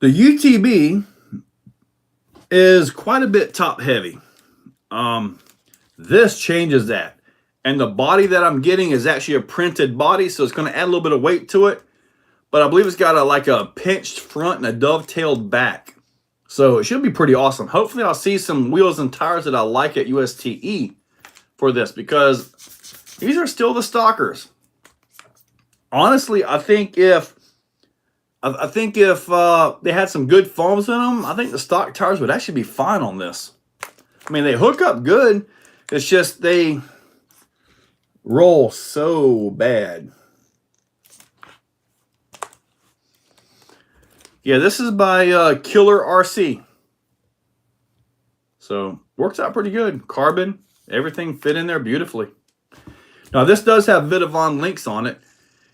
The UTB is quite a bit top heavy. This changes that. And the body that I'm getting is actually a printed body, so it's going to add a little bit of weight to it. But I believe it's got like a pinched front and a dovetailed back. So it should be pretty awesome. Hopefully I'll see some wheels and tires that I like at USTE for this, because these are still the stockers. Honestly, I think if they had some good foams in them, I think the stock tires would actually be fine on this. I mean, they hook up good. It's just they roll so bad. Yeah, this is by Killer RC. So, works out pretty good. Carbon, everything fit in there beautifully. Now, this does have Vidavon links on it.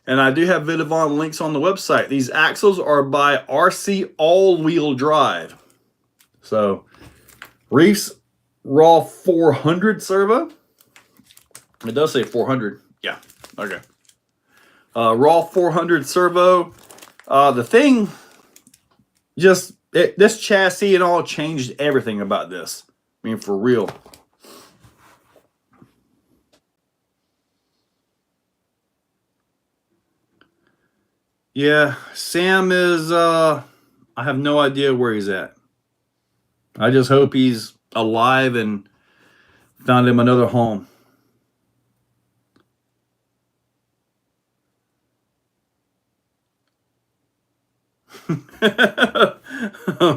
And I do have Vidavon links on the website. These axles are by RC all-wheel drive. So, Reef's Raw 400 servo. It does say 400. Yeah, okay. Raw 400 servo. The thing, this chassis and all changed everything about this. I mean, for real. Yeah, Sam is, I have no idea where he's at. I just hope he's alive and found him another home.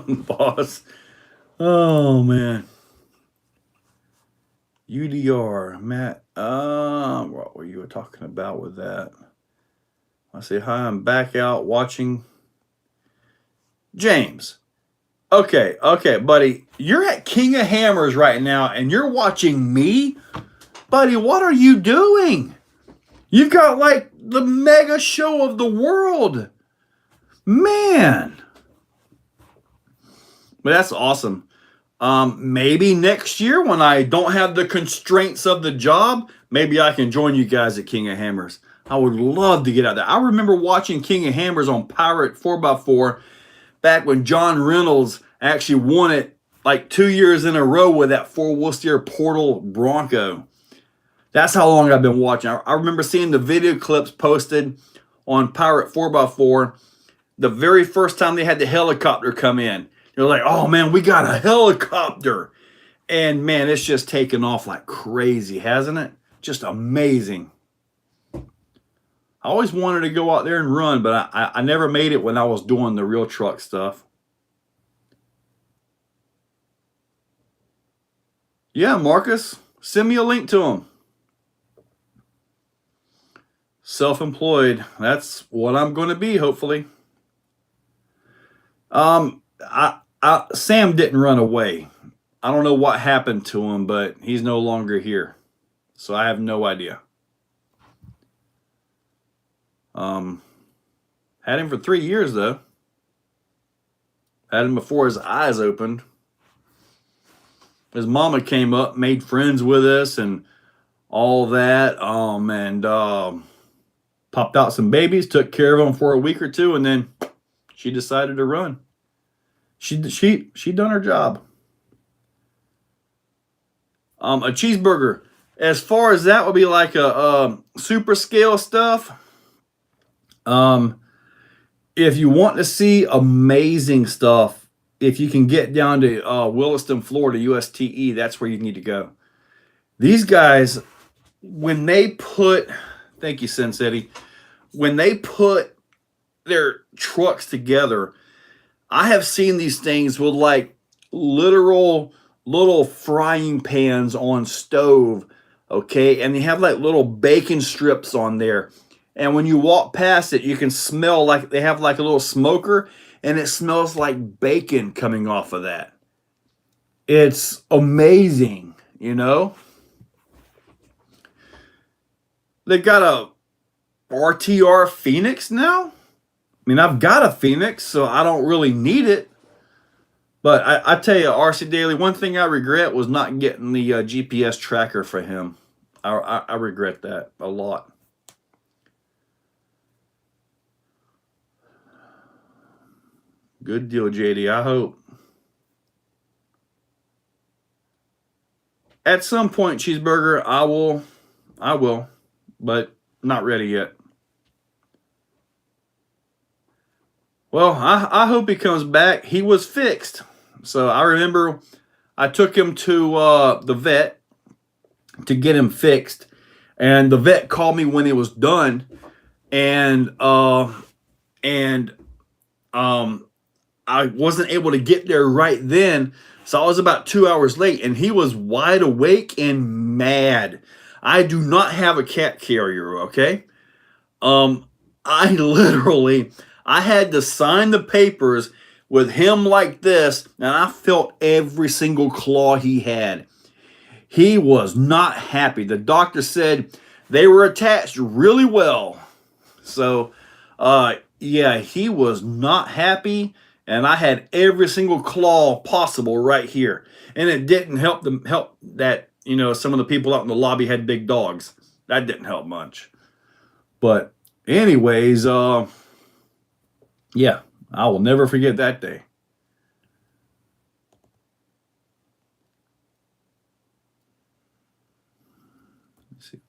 Boss. Oh, man. UDR, Matt. What were you talking about with that? I say, hi, I'm back out watching. James. Okay, buddy. You're at King of Hammers right now, and you're watching me? Buddy, what are you doing? You've got, like, the mega show of the world. Man. But that's awesome. Maybe next year when I don't have the constraints of the job, maybe I can join you guys at King of Hammers. I would love to get out there. I remember watching King of Hammers on Pirate 4x4 back when John Reynolds actually won it like 2 years in a row with that 4-wheel steer Portal Bronco. That's how long I've been watching. I remember seeing the video clips posted on Pirate 4x4 the very first time they had the helicopter come in. They're like, oh man, we got a helicopter. And man, it's just taken off like crazy, hasn't it? Just amazing. I always wanted to go out there and run, but I never made it when I was doing the real truck stuff. Yeah, Marcus, send me a link to them. Self-employed. That's what I'm going to be, hopefully. Sam didn't run away. I don't know what happened to him, but he's no longer here. So I have no idea. Had him for 3 years, though. Had him before his eyes opened. His mama came up, made friends with us, and all that. And popped out some babies, took care of them for a week or two, and then she decided to run. She done her job. A cheeseburger. As far as that would be like a super scale stuff. If you want to see amazing stuff, if you can get down to Williston, Florida, USTE, that's where you need to go. These guys, when they put, thank you, Sensetti, when they put their trucks together, I have seen these things with like literal little frying pans on stove, okay? And they have like little bacon strips on there. And when you walk past it, you can smell like they have like a little smoker, and it smells like bacon coming off of that. It's amazing, you know. They got a RTR Phoenix now. I mean, I've got a Phoenix, so I don't really need it. But I tell you, RC Daily, one thing I regret was not getting the GPS tracker for him. I regret that a lot. Good deal, JD. I hope. At some point, Cheeseburger, I will, but not ready yet. Well, I hope he comes back. He was fixed. So I remember I took him to the vet to get him fixed. And the vet called me when it was done. And I wasn't able to get there right then. So I was about 2 hours late, and he was wide awake and mad. I do not have a cat carrier, okay? I had to sign the papers with him like this, and I felt every single claw he had. He was not happy. The doctor said they were attached really well. So, yeah, he was not happy, and I had every single claw possible right here. And it didn't help that, you know, some of the people out in the lobby had big dogs. That didn't help much. But anyways, yeah, I will never forget that day. Let's see.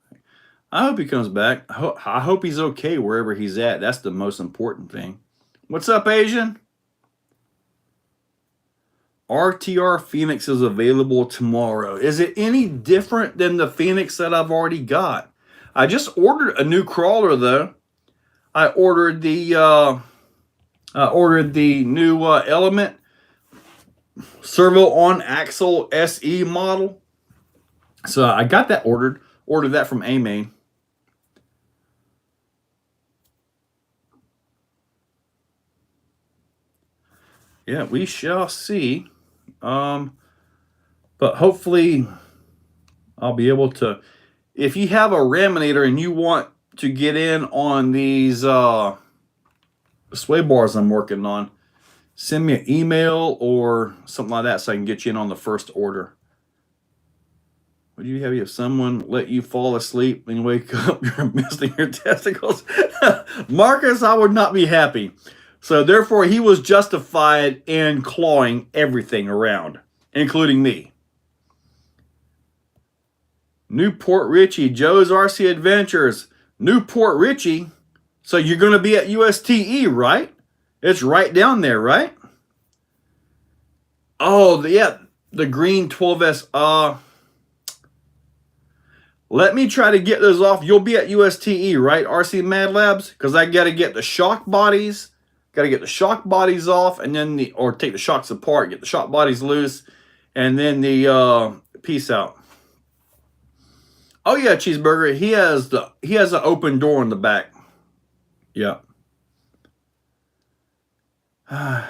I hope he comes back. I hope he's okay wherever he's at. That's the most important thing. What's up, Asian? RTR Phoenix is available tomorrow. Is it any different than the Phoenix that I've already got? I just ordered a new crawler, though. I ordered the new Element servo on axle SE model. So I got that ordered. Ordered that from A-Main. Yeah, we shall see. But hopefully I'll be able to. If you have a Raminator and you want to get in on these sway bars I'm working on, send me an email or something like that so I can get you in on the first order. What do you have? You have someone let you fall asleep and wake up, you're missing your testicles? Marcus, I would not be happy. So therefore, he was justified in clawing everything around, including me. Newport Richie, Joe's RC Adventures. Newport Richie. So you're going to be at USTE, right? It's right down there, right? Oh, yeah, the green 12S. Let me try to get those off. You'll be at USTE, right, RC Mad Labs? Because I got to get the shock bodies. Got to get the shock bodies off, and then or take the shocks apart, get the shock bodies loose, and then the piece out. Oh yeah, Cheeseburger. He has an open door in the back. Yeah. Yeah.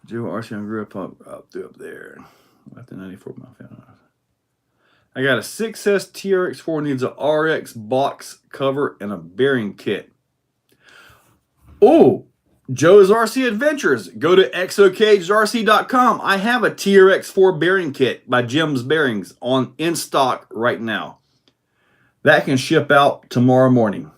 Joe RC grew up there. Left the 94 my family. I got a 6S TRX4 needs a RX box cover and a bearing kit. Oh, Joe's RC Adventures. Go to exocagedrc.com. I have a TRX4 bearing kit by Jim's Bearings in stock right now. That can ship out tomorrow morning.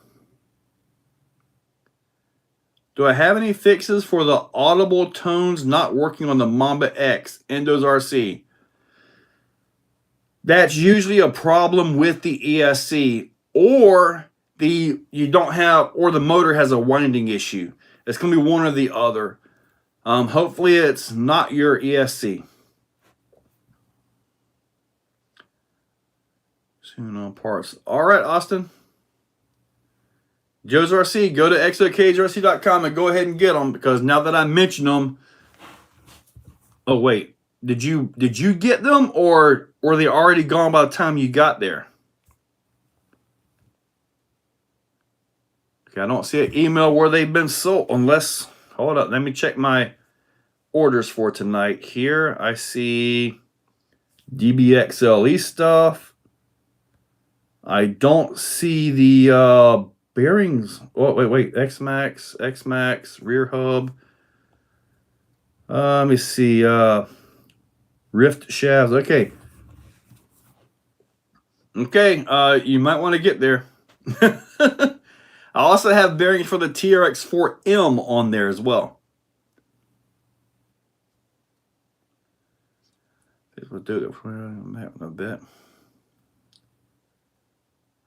Do I have any fixes for the audible tones not working on the Mamba X Endos RC? That's usually a problem with the ESC, or the motor has a winding issue. It's going to be one or the other. Hopefully it's not your ESC. Soon on parts. All right, Austin. Joe's RC, go to exocagedrc.com and go ahead and get them, because now that I mention them. Oh wait, did you get them, or were they already gone by the time you got there? Okay, I don't see an email where they've been sold unless, hold up, let me check my orders for tonight. Here I see DBXLE stuff. I don't see the bearings. Oh, wait. X-Max, rear hub. Let me see. Rift shafts. Okay. Okay, you might want to get there. I also have bearings for the TRX4M on there as well. We'll do it for a bit.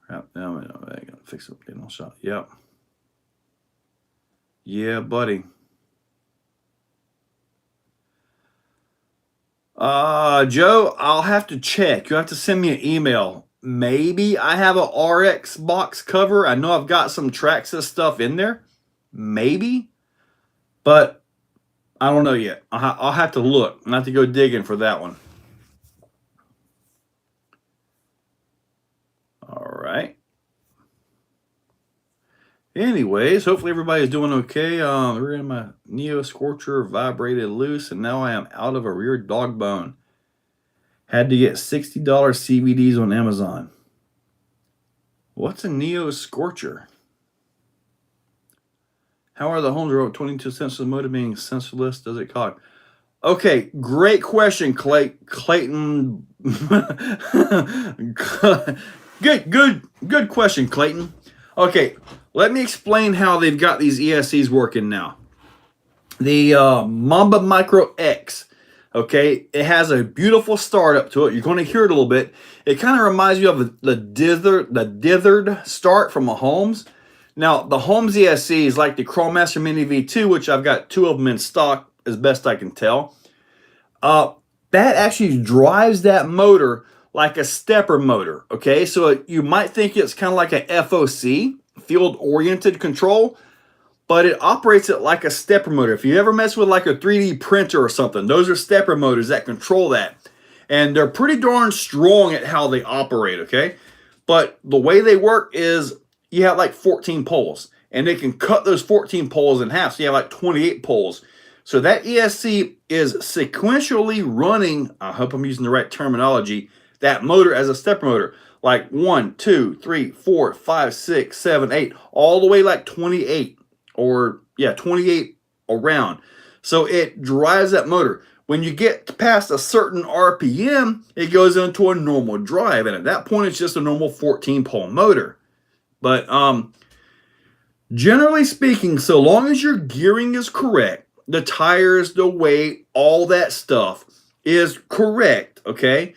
Now I gotta fix it. Getting all shot. Yep. Yeah, buddy. Joe, I'll have to check. You have to send me an email. Maybe I have a RX box cover. I know I've got some Traxxas stuff in there. Maybe. But I don't know yet. I'll have to look. I'll have to go digging for that one. All right. Anyways, hopefully everybody's doing okay. The rear end of my Neo Scorcher vibrated loose, and now I am out of a rear dog bone. Had to get $60 CVDs on Amazon. What's a Neo Scorcher? How are the homes road 22 sensors motor being sensorless? Does it cog? Okay, great question, Clayton. Good question, Clayton. Okay, let me explain how they've got these ESCs working now. The Mamba Micro X, okay, it has a beautiful startup to it. You're going to hear it a little bit. It kind of reminds you of the dithered start from a Holmes. Now, the Holmes ESC is like the Chromemaster Mini V2, which I've got 2 of them in stock, as best I can tell. That actually drives that motor like a stepper motor, okay? So you might think it's kind of like a FOC, field-oriented control, but it operates it like a stepper motor. If you ever mess with like a 3D printer or something, those are stepper motors that control that. And they're pretty darn strong at how they operate, okay? But the way they work is you have like 14 poles, and they can cut those 14 poles in half, so you have like 28 poles. So that ESC is sequentially running, I hope I'm using the right terminology, that motor as a stepper motor. Like 1, 2, 3, 4, 5, 6, 7, 8, all the way like 28. Or, yeah, 28 around. So it drives that motor. When you get past a certain RPM, it goes into a normal drive. And at that point, it's just a normal 14-pole motor. But generally speaking, so long as your gearing is correct, the tires, the weight, all that stuff is correct, okay?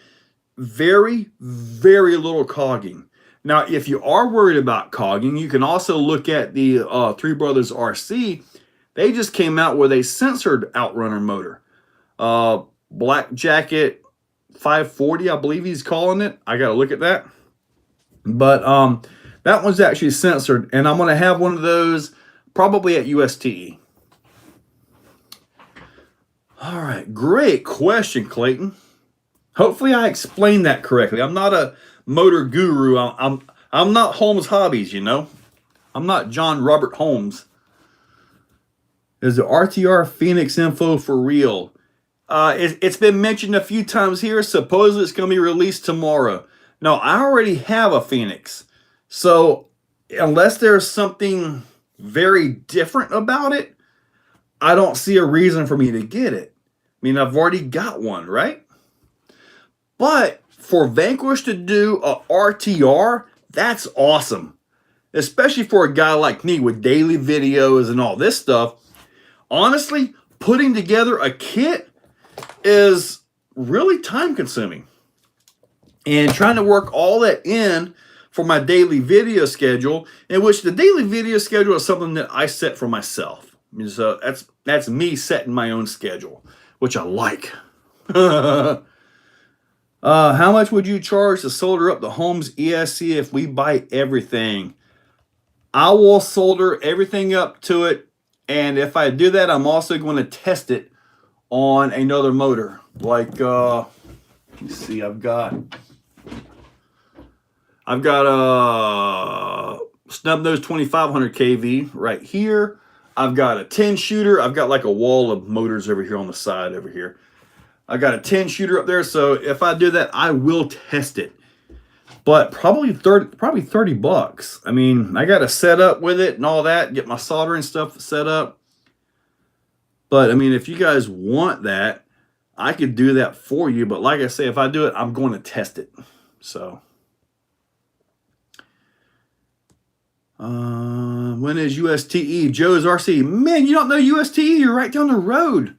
Very, very little cogging. Now, if you are worried about cogging, you can also look at the Three Brothers RC. They just came out with a censored outrunner motor. Black Jacket 540, I believe he's calling it. I got to look at that. But that one's actually censored, and I'm going to have one of those probably at USTE. All right, great question, Clayton. Hopefully I explained that correctly. I'm not a motor guru. I'm not Holmes Hobbies, you know. I'm not John Robert Holmes. Is the RTR Phoenix info for real? It's been mentioned a few times here. Supposedly it's going to be released tomorrow. No, I already have a Phoenix. So unless there's something very different about it, I don't see a reason for me to get it. I mean, I've already got one, right? But for Vanquish to do a RTR, that's awesome. Especially for a guy like me with daily videos and all this stuff. Honestly, putting together a kit is really time consuming. And trying to work all that in for my daily video schedule, in which the daily video schedule is something that I set for myself. I mean, so that's me setting my own schedule, which I like. How much would you charge to solder up the Holmes ESC if we buy everything? I will solder everything up to it, and if I do that, I'm also going to test it on another motor. Like, let me see, I've got snub nose 2500 kV right here. I've got a 10 shooter. I've got like a wall of motors over here on the side over here. I got a 10 shooter up there, so if I do that, I will test it. But probably 30 bucks. I mean, I got to set up with it and all that, get my soldering stuff set up. But I mean, if you guys want that, I could do that for you. But like I say, if I do it, I'm going to test it. So when is USTE? Joe's RC. Man, you don't know USTE? You're right down the road.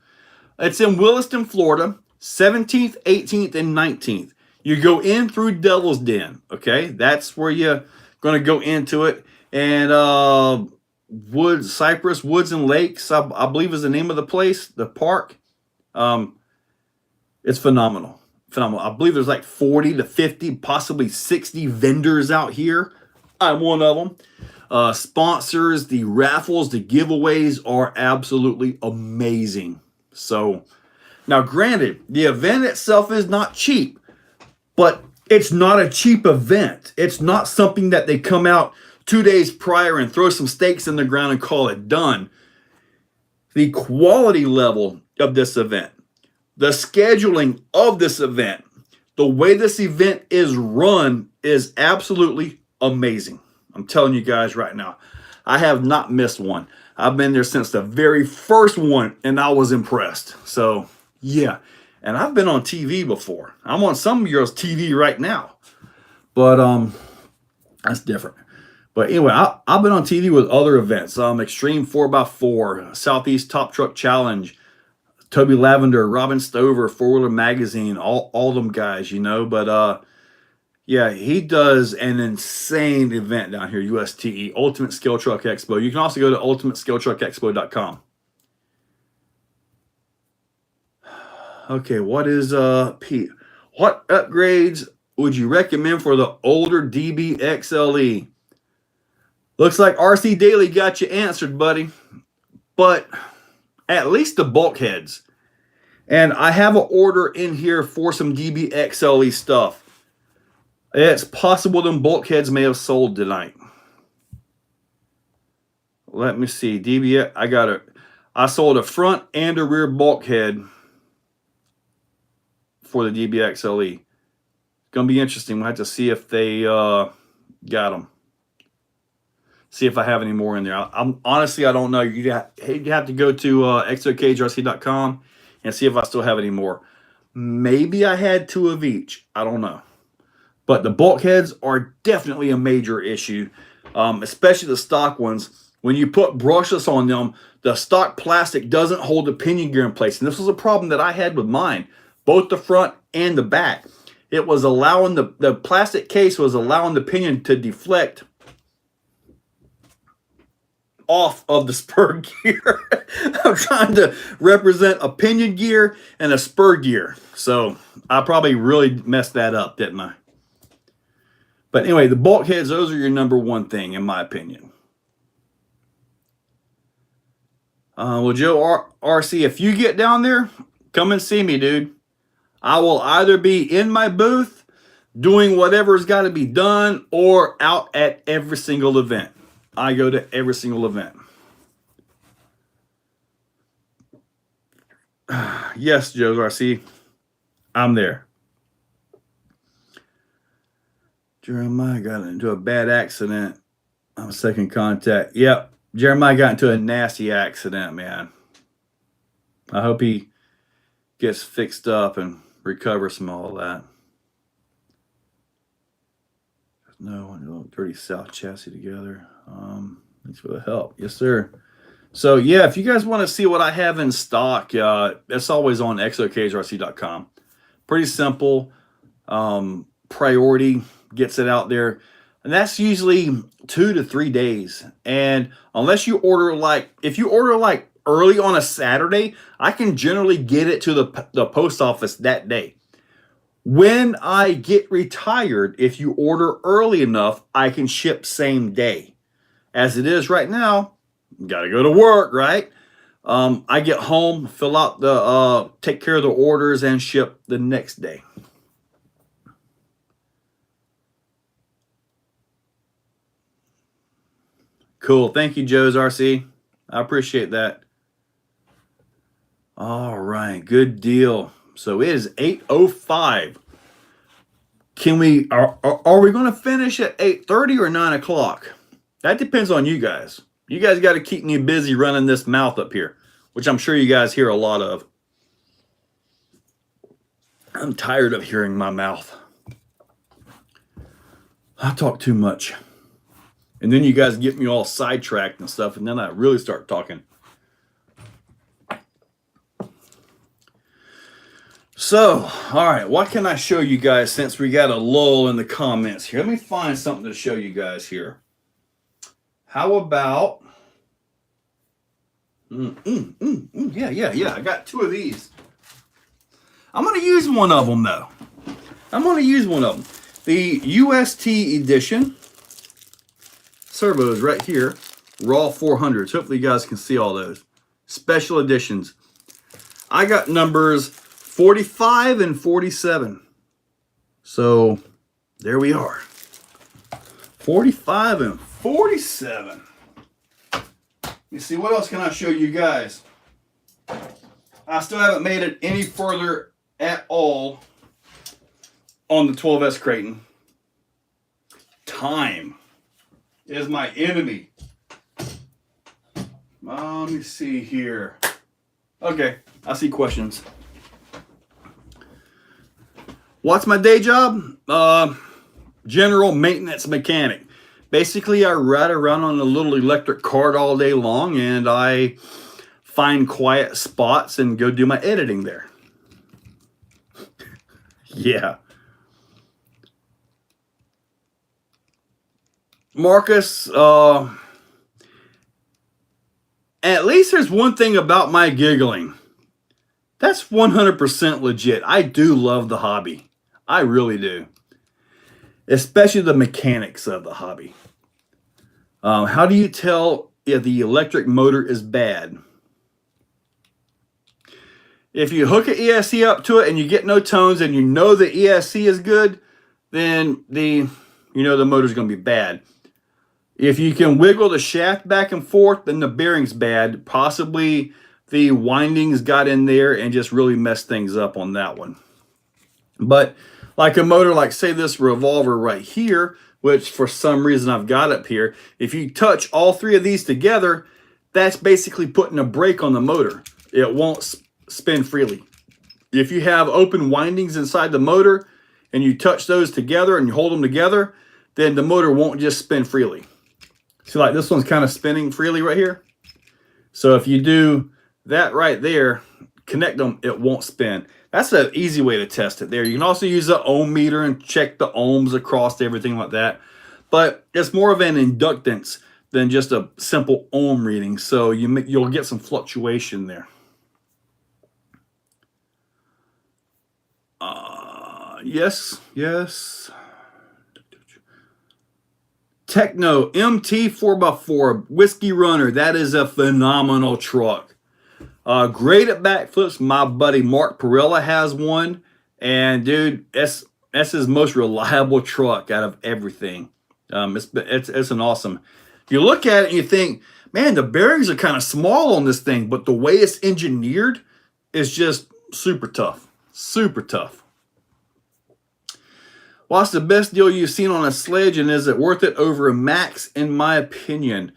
It's in Williston, Florida, 17th, 18th, and 19th. You go in through Devil's Den, okay? That's where you're going to go into it. And Cypress Woods and Lakes, I believe is the name of the place, the park. It's phenomenal. Phenomenal. I believe there's like 40 to 50, possibly 60 vendors out here. I'm one of them. Sponsors, the raffles, the giveaways are absolutely amazing. So, now granted, the event itself is not cheap, but it's not a cheap event. It's not something that they come out 2 days prior and throw some stakes in the ground and call it done. The quality level of this event, the scheduling of this event, the way this event is run is absolutely amazing. I'm telling you guys right now, I have not missed one. I've been there since the very first one, and I was impressed. So, yeah. And I've been on TV before. I'm on some of your TV right now. But that's different. But anyway, I've been on TV with other events. Extreme 4x4, Southeast Top Truck Challenge, Toby Lavender, Robin Stover, Four Wheeler Magazine, all them guys, you know. But yeah, he does an insane event down here, USTE, Ultimate Scale Truck Expo. You can also go to ultimatescaletruckexpo.com. Okay, what is Pete? What upgrades would you recommend for the older DB XLE? Looks like RC Daily got you answered, buddy. But at least the bulkheads. And I have an order in here for some DB XLE stuff. It's possible them bulkheads may have sold tonight. Let me see. DB, I sold a front and a rear bulkhead for the DB XLE. It's going to be interesting. We'll have to see if they got them. See if I have any more in there. Honestly, I don't know. You'd have to go to exocagerc.com and see if I still have any more. Maybe I had 2 of each. I don't know. But the bulkheads are definitely a major issue, especially the stock ones. When you put brushless on them, the stock plastic doesn't hold the pinion gear in place. And this was a problem that I had with mine, both the front and the back. It was allowing the plastic case was allowing the pinion to deflect off of the spur gear. I'm trying to represent a pinion gear and a spur gear. So I probably really messed that up, didn't I? But anyway, the bulkheads, those are your number one thing, in my opinion. Well, Joe RC, if you get down there, come and see me, dude. I will either be in my booth doing whatever's got to be done or out at every single event. I go to every single event. Yes, Joe RC, I'm there. Jeremiah got into a bad accident on second contact. Yep, Jeremiah got into a nasty accident, man. I hope he gets fixed up and recovers from all that. No, 30 South chassis together. Thanks for the help. Yes, sir. So, yeah, if you guys want to see what I have in stock, it's always on exocagerc.com. Pretty simple. Priority gets it out there. And that's usually 2 to 3 days. And unless you order if you order early on a Saturday, I can generally get it to the post office that day. When I get retired, if you order early enough, I can ship same day. As it is right now, got to go to work, right? I get home, fill out take care of the orders, and ship the next day. Cool. Thank you, Joe's RC. I appreciate that. All right. Good deal. So it is 8:05. Can we, are we going to finish at 8:30 or 9 o'clock? That depends on you guys. You guys got to keep me busy running this mouth up here, which I'm sure you guys hear a lot of. I'm tired of hearing my mouth. I talk too much. And then you guys get me all sidetracked and stuff, and then I really start talking. So, all right, what can I show you guys since we got a lull in the comments here? Let me find something to show you guys here. How about... Yeah. I got two of these. I'm going to use one of them, though. I'm going to use one of them. The UST edition servos right here. Raw 400s. Hopefully you guys can see all those. Special editions. I got numbers 45 and 47. So, there we are. 45 and 47. You see, what else can I show you guys? I still haven't made it any further at all on the 12S Creighton. Time is my enemy. Let me see here. Okay, I see questions. What's my day job? General maintenance mechanic. Basically, I ride around on a little electric cart all day long, and I find quiet spots and go do my editing there. Yeah. Marcus, at least there's one thing about my giggling. That's 100% legit. I do love the hobby. I really do. Especially the mechanics of the hobby. How do you tell if the electric motor is bad? If you hook an ESC up to it and you get no tones and you know the ESC is good, then the motor's going to be bad. If you can wiggle the shaft back and forth, then the bearing's bad. Possibly the windings got in there and just really messed things up on that one. But like a motor, like say this revolver right here, which for some reason I've got up here, if you touch all three of these together, that's basically putting a brake on the motor. It won't spin freely. If you have open windings inside the motor and you touch those together and you hold them together, then the motor won't just spin freely. See, like this one's kind of spinning freely right here. So if you do that right there, connect them, it won't spin. That's an easy way to test it there. You can also use the ohm meter and check the ohms across everything like that. But it's more of an inductance than just a simple ohm reading. So you'll get some fluctuation there. Yes. Techno MT 4x4 Whiskey Runner. That is a phenomenal truck. Great at backflips. My buddy Mark Perella has one. And dude, that's his most reliable truck out of everything. It's an awesome. You look at it and you think, man, the bearings are kind of small on this thing. But the way it's engineered is just super tough. Super tough. What's the best deal you've seen on a sledge, and is it worth it over a Max, in my opinion?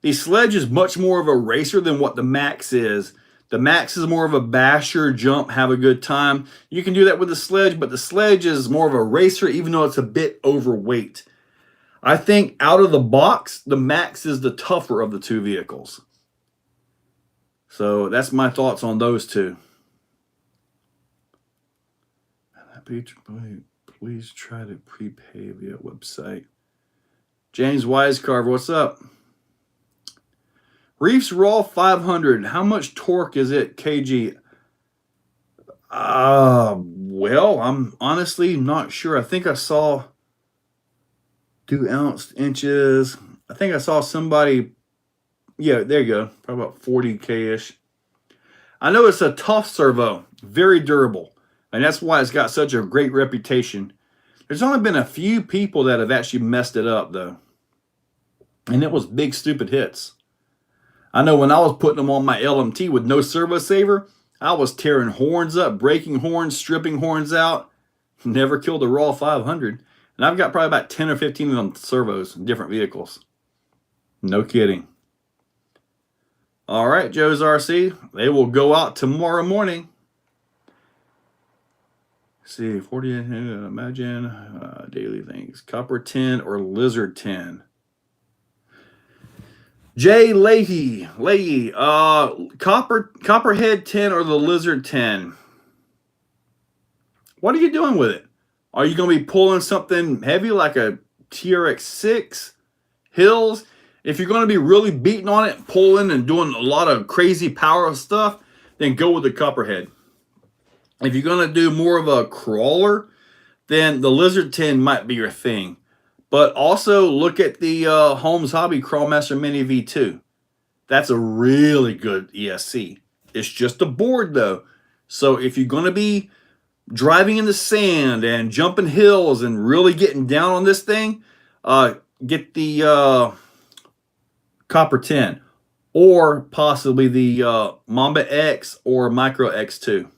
The sledge is much more of a racer than what the Max is. The Max is more of a basher, jump, have a good time. You can do that with the sledge, but the sledge is more of a racer, even though it's a bit overweight. I think out of the box, the Max is the tougher of the two vehicles. So that's my thoughts on those two. Please try to prepay via website. James Wisecarver, what's up? Reef's Raw 500. How much torque is it, kg? Well, I'm honestly not sure. I think I saw 2 ounce inches. I think I saw somebody. Yeah, there you go. Probably about 40K-ish. I know it's a tough servo. Very durable. And that's why it's got such a great reputation. There's only been a few people that have actually messed it up, though. And it was big, stupid hits. I know when I was putting them on my LMT with no servo saver, I was tearing horns up, breaking horns, stripping horns out. Never killed a raw 500. And I've got probably about 10 or 15 of them servos in different vehicles. No kidding. All right, Joe's RC. They will go out tomorrow morning. Let's see, 40, imagine daily things. Copper 10 or lizard 10. Jay Leahy, Copperhead 10 or the Lizard 10? What are you doing with it? Are you going to be pulling something heavy like a TRX-6, Hills? If you're going to be really beating on it, pulling and doing a lot of crazy power stuff, then go with the Copperhead. If you're going to do more of a crawler, then the Lizard 10 might be your thing. But also look at the Holmes Hobby Crawlmaster Mini V2. That's a really good ESC. It's just a board though. So if you're going to be driving in the sand and jumping hills and really getting down on this thing, get the Copper 10 or possibly the Mamba X or Micro X2.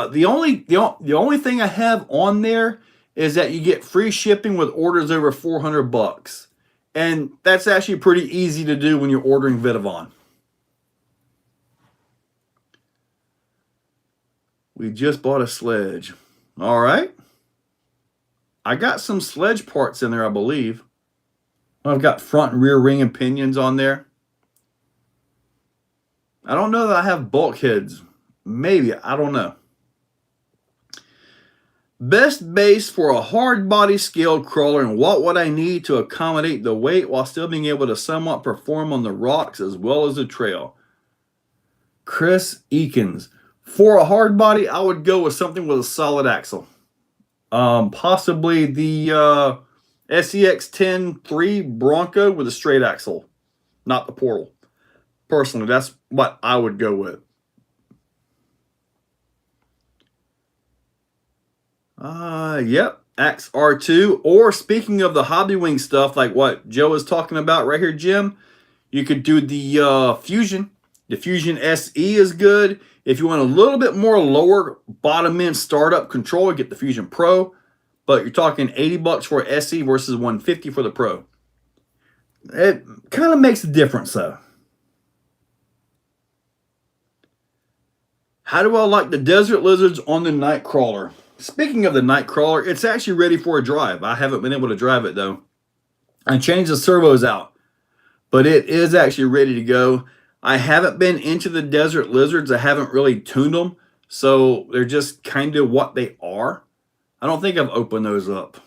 The only thing I have on there is that you get free shipping with orders over $400, and that's actually pretty easy to do when you're ordering Vidavon. We just bought a sledge. All right. I got some sledge parts in there, I believe. I've got front and rear ring and pinions on there. I don't know that I have bulkheads. Maybe, I don't know. Best base for a hard body scaled crawler, and what would I need to accommodate the weight while still being able to somewhat perform on the rocks as well as the trail? Chris Eakins. For a hard body, I would go with something with a solid axle. Possibly the SEX 10-3 Bronco with a straight axle, not the Portal. Personally, that's what I would go with. Yep, Axe R2. Or speaking of the Hobby Wing stuff, like what Joe is talking about right here, Jim, you could do the Fusion. The Fusion SE is good. If you want a little bit more lower bottom end startup control, get the Fusion Pro. But you're talking $80 for an SE versus $150 for the Pro. It kind of makes a difference though. How do I like the Desert Lizards on the Nightcrawler? Speaking of the Nightcrawler, it's actually ready for a drive. I haven't been able to drive it though. I changed the servos out, but it is actually ready to go. I haven't been into the Desert Lizards. I haven't really tuned them, so they're just kind of what they are. I don't think I've opened those up.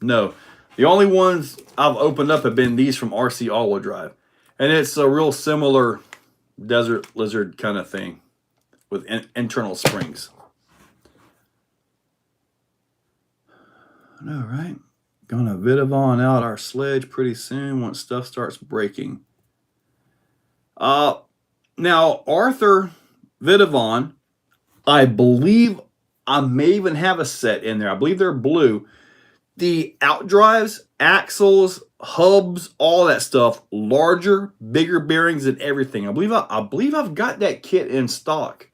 No, the only ones I've opened up have been these from RC All-Wheel Drive, and it's a real similar Desert Lizard kind of thing with internal springs. All right, gonna Vidavon out our sledge pretty soon once stuff starts breaking. Now Arthur Vidavon, I believe I may even have a set in there. I believe they're blue. The outdrives, axles, hubs, all that stuff, larger, bigger bearings and everything. I believe I've got that kit in stock.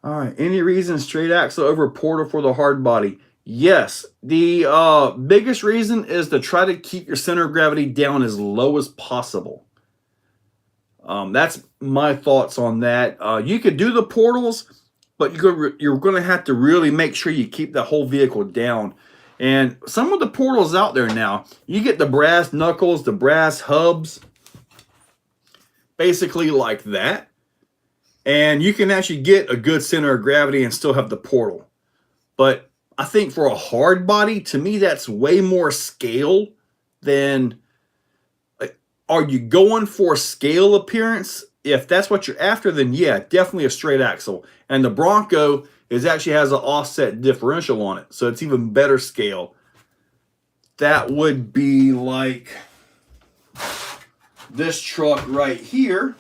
All right, any reason straight axle over Portal for the hard body? Yes, the biggest reason is to try to keep your center of gravity down as low as possible. That's my thoughts on that. You could do the portals, but you're going to have to really make sure you keep the whole vehicle down. And some of the portals out there now, you get the brass knuckles, the brass hubs, basically like that. And you can actually get a good center of gravity and still have the portal. But I think for a hard body, to me, that's way more scale than... Are you going for scale appearance? If that's what you're after, then yeah, definitely a straight axle. And the Bronco actually has an offset differential on it, so it's even better scale. That would be like this truck right here,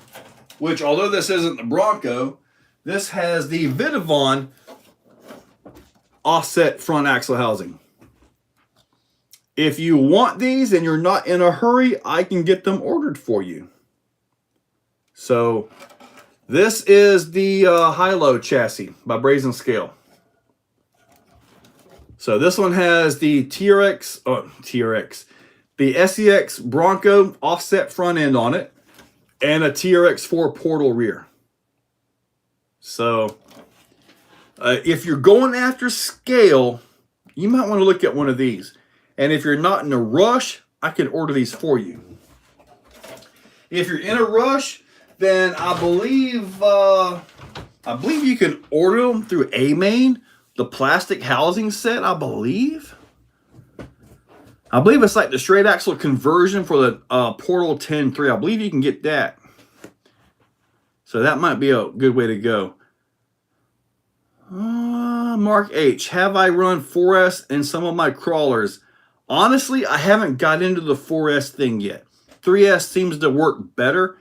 which although this isn't the Bronco, this has the Vidavon offset front axle housing. If you want these and you're not in a hurry, I can get them ordered for you. So this is the high-low chassis by Brazen Scale. So this one has the the SEX Bronco offset front end on it, and a TRX4 portal rear. So if you're going after scale, you might want to look at one of these. And if you're not in a rush, I can order these for you. If you're in a rush, then I believe you can order them through A-Main, the plastic housing set, I believe. I believe it's like the straight axle conversion for the Portal 10.3. I believe you can get that. So that might be a good way to go. Mark H. Have I run 4S in some of my crawlers? Honestly, I haven't got into the 4S thing yet. 3S seems to work better.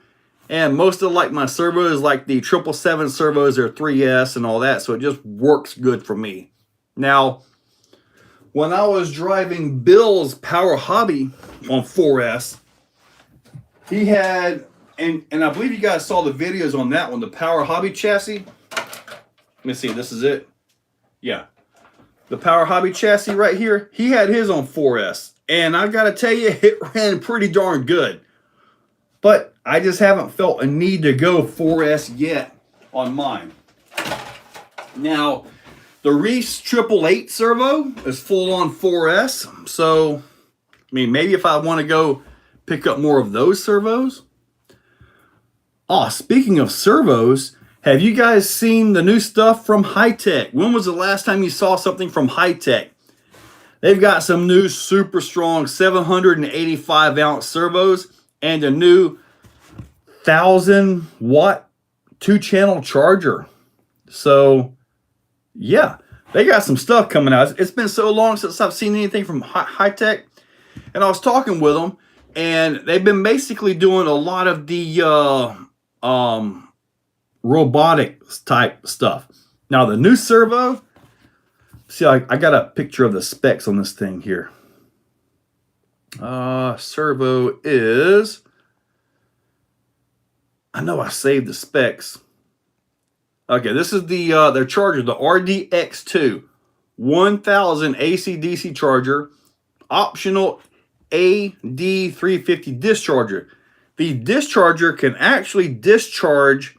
And most of like my servos, like the 777 servos, are 3S and all that. So it just works good for me. Now, when I was driving Bill's Power Hobby on 4S, he had, and I believe you guys saw the videos on that one, the Power Hobby chassis. Let me see, this is it. Yeah. The Power Hobby chassis right here, he had his on 4S. And I gotta tell you, it ran pretty darn good. But I just haven't felt a need to go 4S yet on mine. Now, the Reese 888 servo is full on 4S. So, I mean, maybe if I want to go pick up more of those servos. Oh, speaking of servos, have you guys seen the new stuff from Hi-Tech? When was the last time you saw something from Hi-Tech? They've got some new super strong 785 ounce servos and a new 1000 watt 2-channel charger. So, yeah, they got some stuff coming out. It's been so long since I've seen anything from Hi-Tech. And I was talking with them, and they've been basically doing a lot of the robotics type stuff. Now, the new servo, see, I got a picture of the specs on this thing here. Servo is, I know I saved the specs. Okay, this is the their charger, the RDX2 1000 AC/DC charger, optional AD350 discharger. The discharger can actually discharge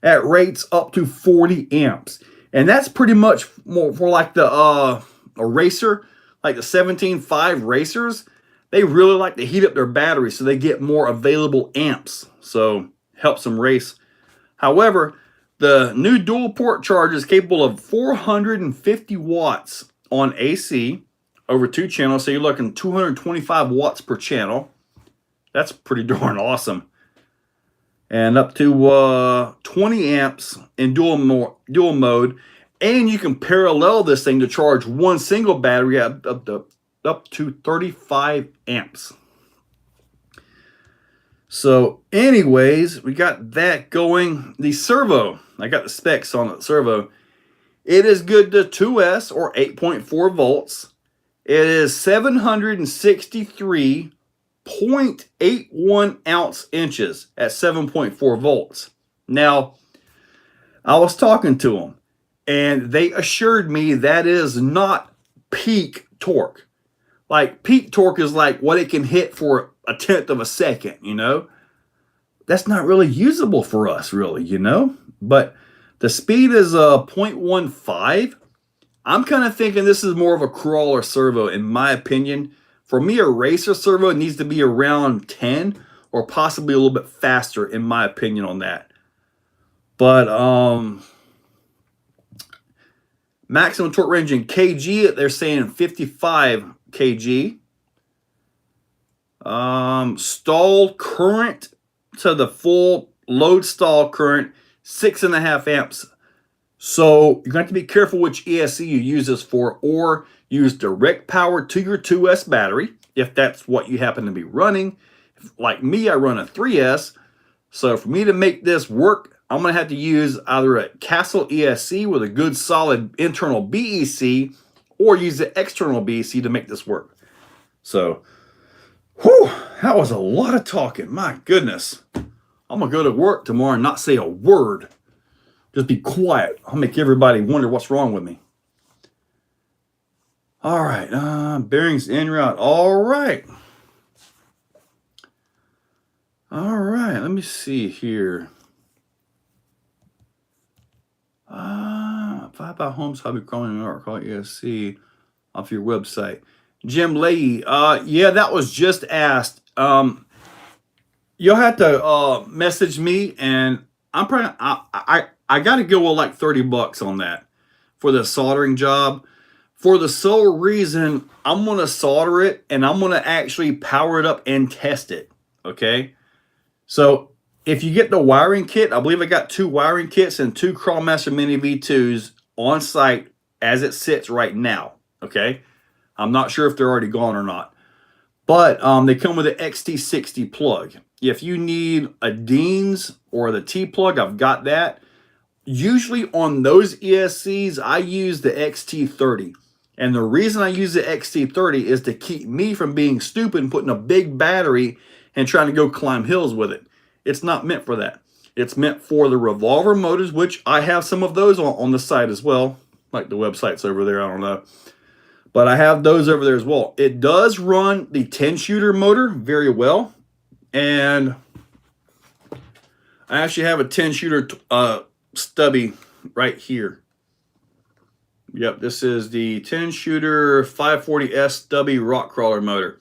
at rates up to 40 amps. And that's pretty much more for like the a racer, like the 17.5 racers. They really like to heat up their batteries so they get more available amps. So helps them race. However, the new dual port charger is capable of 450 watts on AC over 2 channels. So you're looking 225 watts per channel. That's pretty darn awesome. And up to 20 amps in dual mode. And you can parallel this thing to charge one single battery up to 35 amps. So anyways, we got that going. The servo, I got the specs on the servo. It is good to 2S or 8.4 volts. It is 763.81 ounce inches at 7.4 volts. Now, I was talking to them, and they assured me that is not peak torque. Like, peak torque is like what it can hit for a tenth of a second, you know? That's not really usable for us, really, you know? But the speed is 0.15. I'm kind of thinking this is more of a crawler servo, in my opinion. For me, a racer servo needs to be around 10 or possibly a little bit faster, in my opinion, on that. But maximum torque range in kg, they're saying 55 kg. Stall current to the full load stall current, 6.5 amps. So you're going to have to be careful which ESC you use this for, or use direct power to your 2S battery, if that's what you happen to be running. Like me, I run a 3S. So for me to make this work, I'm going to have to use either a Castle ESC with a good solid internal BEC or use the external BEC to make this work. So, whew, that was a lot of talking. My goodness. I'm going to go to work tomorrow and not say a word. Just be quiet. I'll make everybody wonder what's wrong with me. All right. Bearings en route. All right. All right. Let me see here. 5 by Homes Hobby Crawling or call ESC off your website. Jim Leahy. Yeah, that was just asked. You'll have to message me, and I'm probably I got to go with like $30 on that for the soldering job. For the sole reason, I'm going to solder it, and I'm going to actually power it up and test it, okay? So if you get the wiring kit, I believe I got 2 wiring kits and 2 Crawlmaster Mini V2s on site as it sits right now, okay? I'm not sure if they're already gone or not. But they come with an XT60 plug. If you need a Dean's or the T-plug, I've got that. Usually on those ESCs, I use the XT30. And the reason I use the XT30 is to keep me from being stupid and putting a big battery and trying to go climb hills with it. It's not meant for that. It's meant for the revolver motors, which I have some of those on the site as well. Like the website's over there, I don't know. But I have those over there as well. It does run the 10-shooter motor very well. And I actually have a 10-shooter stubby right here. Yep, this is the 10-shooter 540S stubby rock crawler motor.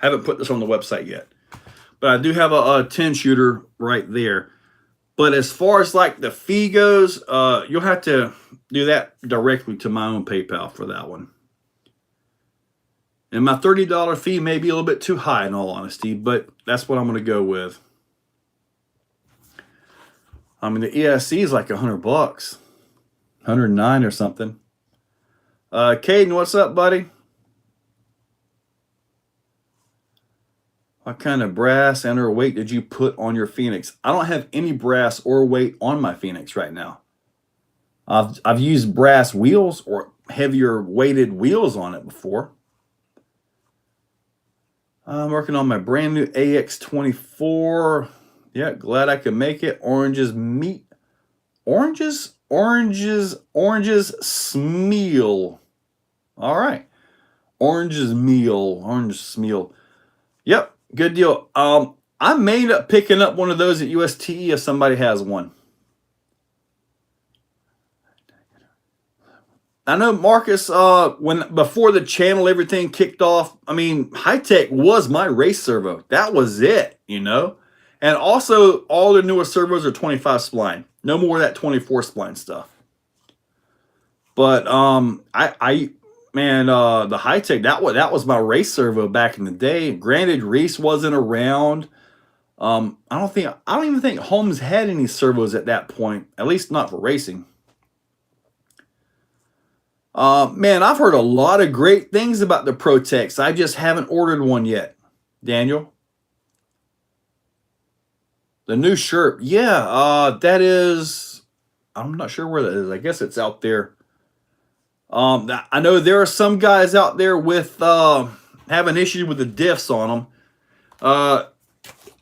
I haven't put this on the website yet. But I do have a 10-shooter right there. But as far as like the fee goes, you'll have to do that directly to my own PayPal for that one. And my $30 fee may be a little bit too high in all honesty, but that's what I'm going to go with. I mean, the ESC is like $100, 109 or something. Caden, what's up, buddy? What kind of brass and or weight did you put on your Phoenix? I don't have any brass or weight on my Phoenix right now. I've used brass wheels or heavier weighted wheels on it before. I'm working on my brand new AX24. Yeah, glad I could make it. Oranges meat. Oranges Smeal. All right. Oranges meal. Yep, good deal. I may end up picking up one of those at USTE if somebody has one. I know Marcus, before the channel, everything kicked off, I mean, High-Tech was my race servo. That was it, you know? And also, all the newer servos are 25 spline. No more of that 24 spline stuff. But, the High-Tech, that was my race servo back in the day. Granted, Reese wasn't around. I don't even think Holmes had any servos at that point, at least not for racing. Man, I've heard a lot of great things about the Protex. I just haven't ordered one yet. Daniel? The new shirt. Yeah, that is... I'm not sure where that is. I guess it's out there. I know there are some guys out there with having issues with the diffs on them.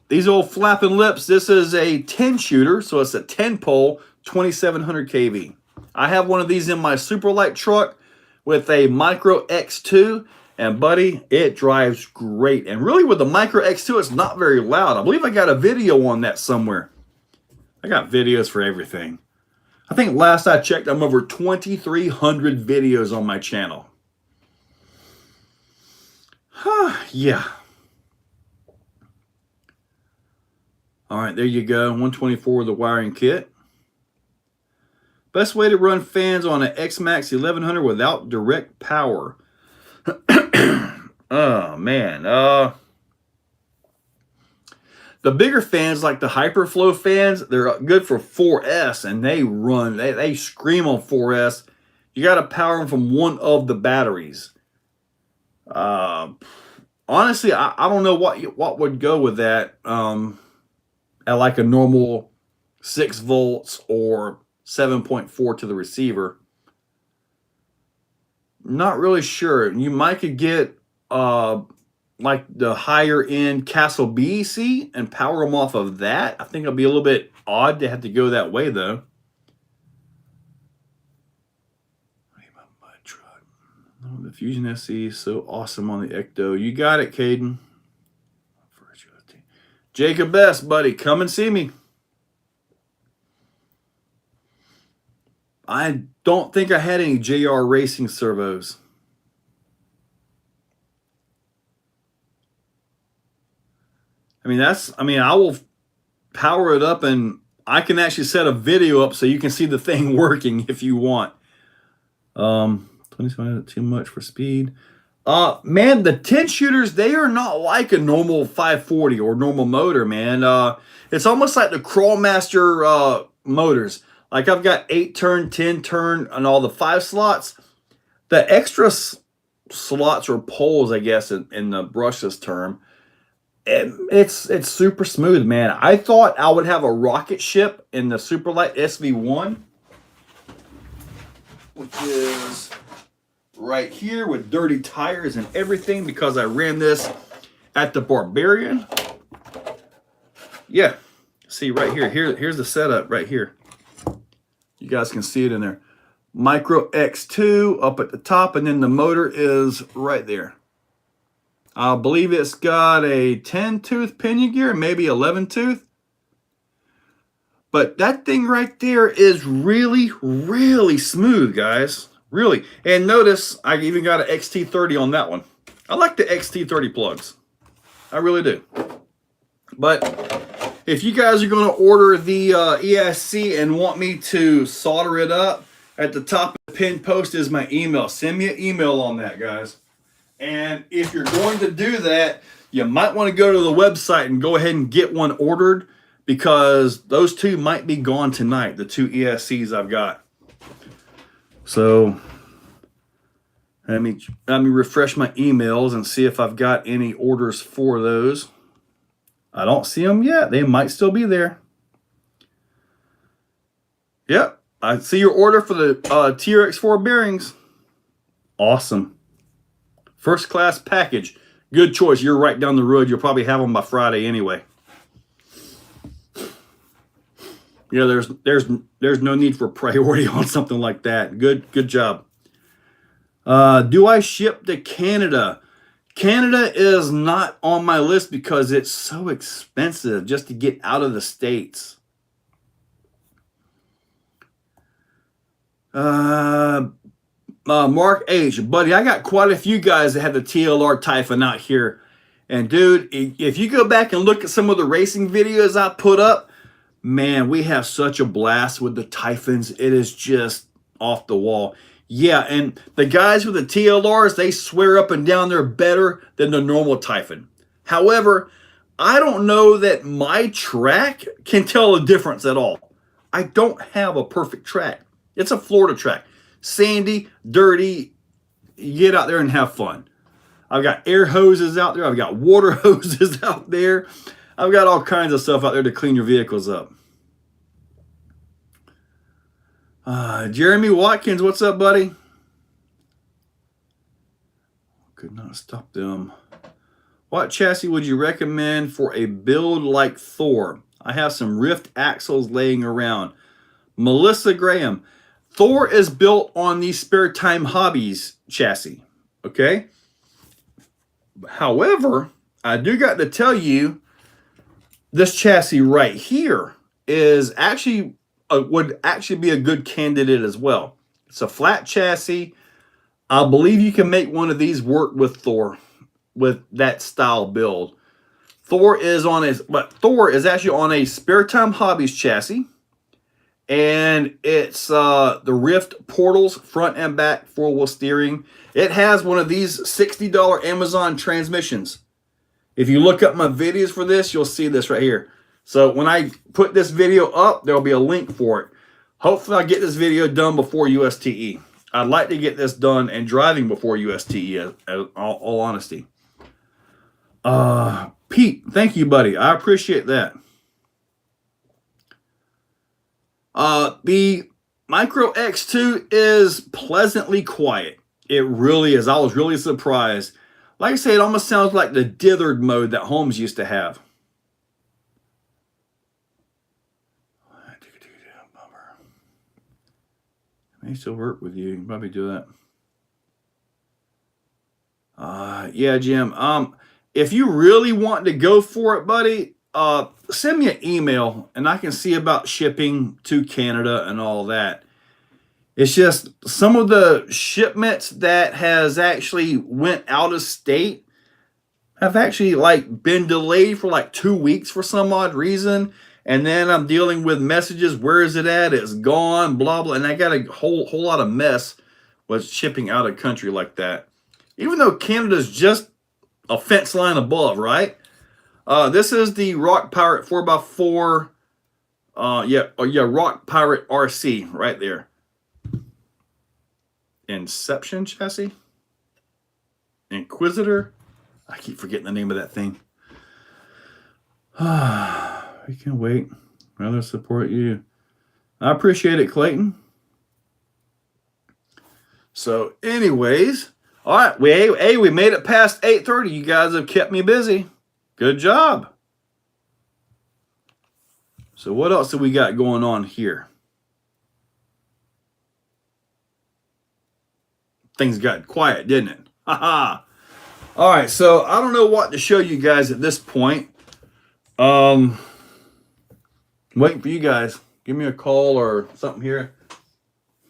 These old flapping lips, this is a 10-shooter, so it's a 10-pole, 2700 kV. I have one of these in my Superlight truck with a Micro X2, and buddy, it drives great. And really with the Micro X2, it's not very loud. I believe I got a video on that somewhere. I got videos for everything. I think last I checked, I'm over 2,300 videos on my channel. Yeah. All right, there you go. 124 with the wiring kit. Best way to run fans on an X-Max 1100 without direct power. Oh, man. The bigger fans, like the Hyperflow fans, they're good for 4S, and they run. They scream on 4S. You got to power them from one of the batteries. Honestly, I don't know what would go with that at like a normal 6 volts or 7.4 to the receiver. Not really sure. You might could get like the higher end Castle BEC and power them off of that. I think it'll be a little bit odd to have to go that way though. Oh, the Fusion SE is so awesome on the Ecto. You got it, Caden. Jacob Best, buddy, come and see me. I don't think I had any JR Racing servos. I will power it up and I can actually set a video up so you can see the thing working if you want. 25 too much for speed. Man, the 10 shooters, they are not like a normal 540 or normal motor, man. It's almost like the Crawlmaster motors. Like I've got 8 turn, 10 turn, and all the 5 slots. The extra slots or poles, I guess, in the brushless term, it's super smooth, man. I thought I would have a rocket ship in the Superlight SV1, which is right here with dirty tires and everything because I ran this at the Barbarian. Yeah, see right here. Here's the setup right here. You guys can see it in there. Micro X2 up at the top, and then the motor is right there. I believe it's got a 10-tooth pinion gear, maybe 11-tooth. But that thing right there is really, really smooth, guys. Really. And notice I even got an XT30 on that one. I like the XT30 plugs. I really do. But if you guys are going to order the ESC and want me to solder it up, at the top of the pinned post is my email. Send me an email on that, guys. And if you're going to do that, you might want to go to the website and go ahead and get one ordered because those two might be gone tonight, the 2 ESCs I've got. So let me refresh my emails and see if I've got any orders for those. I don't see them yet. They might still be there. Yep. I see your order for the TRX4 bearings. Awesome. First class package. Good choice. You're right down the road. You'll probably have them by Friday anyway. Yeah, there's no need for priority on something like that. Good job. Do I ship to Canada? Canada is not on my list because it's so expensive just to get out of the States. Mark H, buddy, I got quite a few guys that have the TLR Typhon out here. And dude, if you go back and look at some of the racing videos I put up, man, we have such a blast with the Typhons. It is just off the wall. Yeah, and the guys with the TLRs, they swear up and down they're better than the normal Typhon. However, I don't know that my track can tell a difference at all. I don't have a perfect track. It's a Florida track. Sandy, dirty, get out there and have fun. I've got air hoses out there. I've got water hoses out there. I've got all kinds of stuff out there to clean your vehicles up. Jeremy Watkins, what's up, buddy? Could not stop them. What chassis would you recommend for a build like Thor? I have some Rift axles laying around. Melissa Graham. Thor is built on the Spare Time Hobbies chassis. Okay? However, I do got to tell you, this chassis right here is actually would actually be a good candidate as well. It's a flat chassis. I believe you can make one of these work with Thor, with that style build. Thor is actually on a Spare Time Hobbies chassis, and it's the Rift portals, front and back, 4-wheel steering. It has one of these $60 Amazon transmissions. If you look up my videos for this, you'll see this right here. So when I put this video up, there'll be a link for it. Hopefully I'll get this video done before USTE. I'd like to get this done and driving before USTE, all honesty. Pete, thank you, buddy. I appreciate that. The Micro X2 is pleasantly quiet. It really is. I was really surprised. Like I say, it almost sounds like the dithered mode that Holmes used to have. May still work with you. You can probably do that. Yeah, Jim. If you really want to go for it, buddy, send me an email and I can see about shipping to Canada and all that. It's just some of the shipments that has actually went out of state have actually like been delayed for like 2 weeks for some odd reason. And then I'm dealing with messages. Where is it at? It's gone, blah, blah. And I got a whole lot of mess with shipping out of country like that. Even though Canada's just a fence line above, right? This is the Rock Pirate 4x4. Yeah, Rock Pirate RC right there. Inception chassis. Inquisitor. I keep forgetting the name of that thing. We can wait. Rather support you. I appreciate it, Clayton. So, anyways, all right. We made it past 8:30. You guys have kept me busy. Good job. So, what else do we got going on here? Things got quiet, didn't it? Haha. All right. So, I don't know what to show you guys at this point. Waiting for you guys. Give me a call or something here.